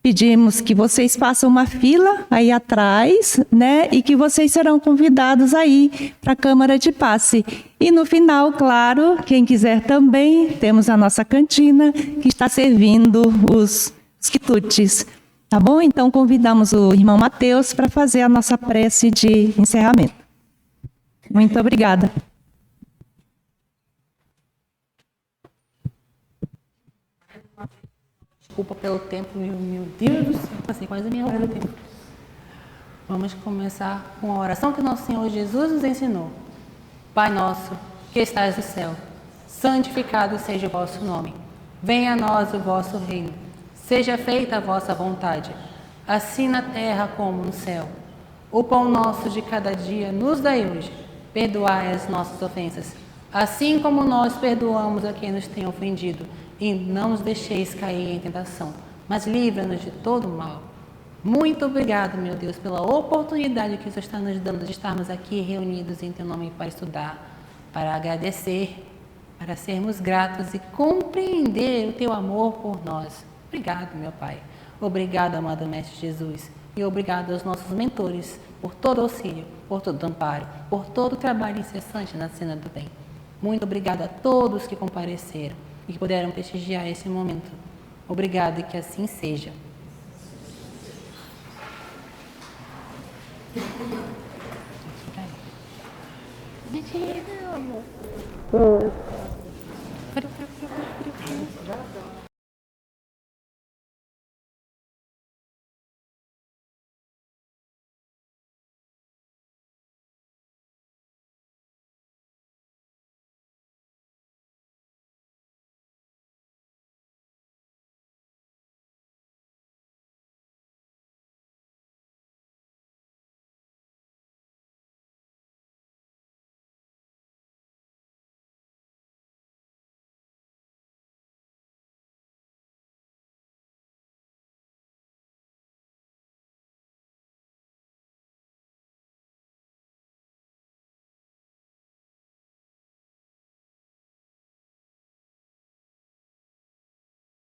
Pedimos que vocês façam uma fila aí atrás, né? E que vocês serão convidados aí para a Câmara de Passe. E no final, claro, quem quiser também, temos a nossa cantina que está servindo os quitutes. Tá bom? Então convidamos o irmão Mateus para fazer a nossa prece de encerramento. Muito obrigada. Desculpa pelo tempo, meu Deus do céu, passei quase meia hora do tempo. Vamos começar com a oração que nosso Senhor Jesus nos ensinou. Pai nosso, que estás no céu, santificado seja o vosso nome. Venha a nós o vosso reino. Seja feita a vossa vontade, assim na terra como no céu. O pão nosso de cada dia nos dai hoje. Perdoai as nossas ofensas, assim como nós perdoamos a quem nos tem ofendido. E não nos deixeis cair em tentação, mas livra-nos de todo mal. Muito obrigado, meu Deus, pela oportunidade que o Senhor está nos dando de estarmos aqui reunidos em Teu nome para estudar, para agradecer, para sermos gratos e compreender o Teu amor por nós. Obrigado, meu Pai. Obrigado, amado Mestre Jesus. E obrigado aos nossos mentores por todo auxílio, por todo amparo, por todo o trabalho incessante na cena do bem. Muito obrigado a todos que compareceram e que puderam prestigiar esse momento. Obrigado e que assim seja. Gente,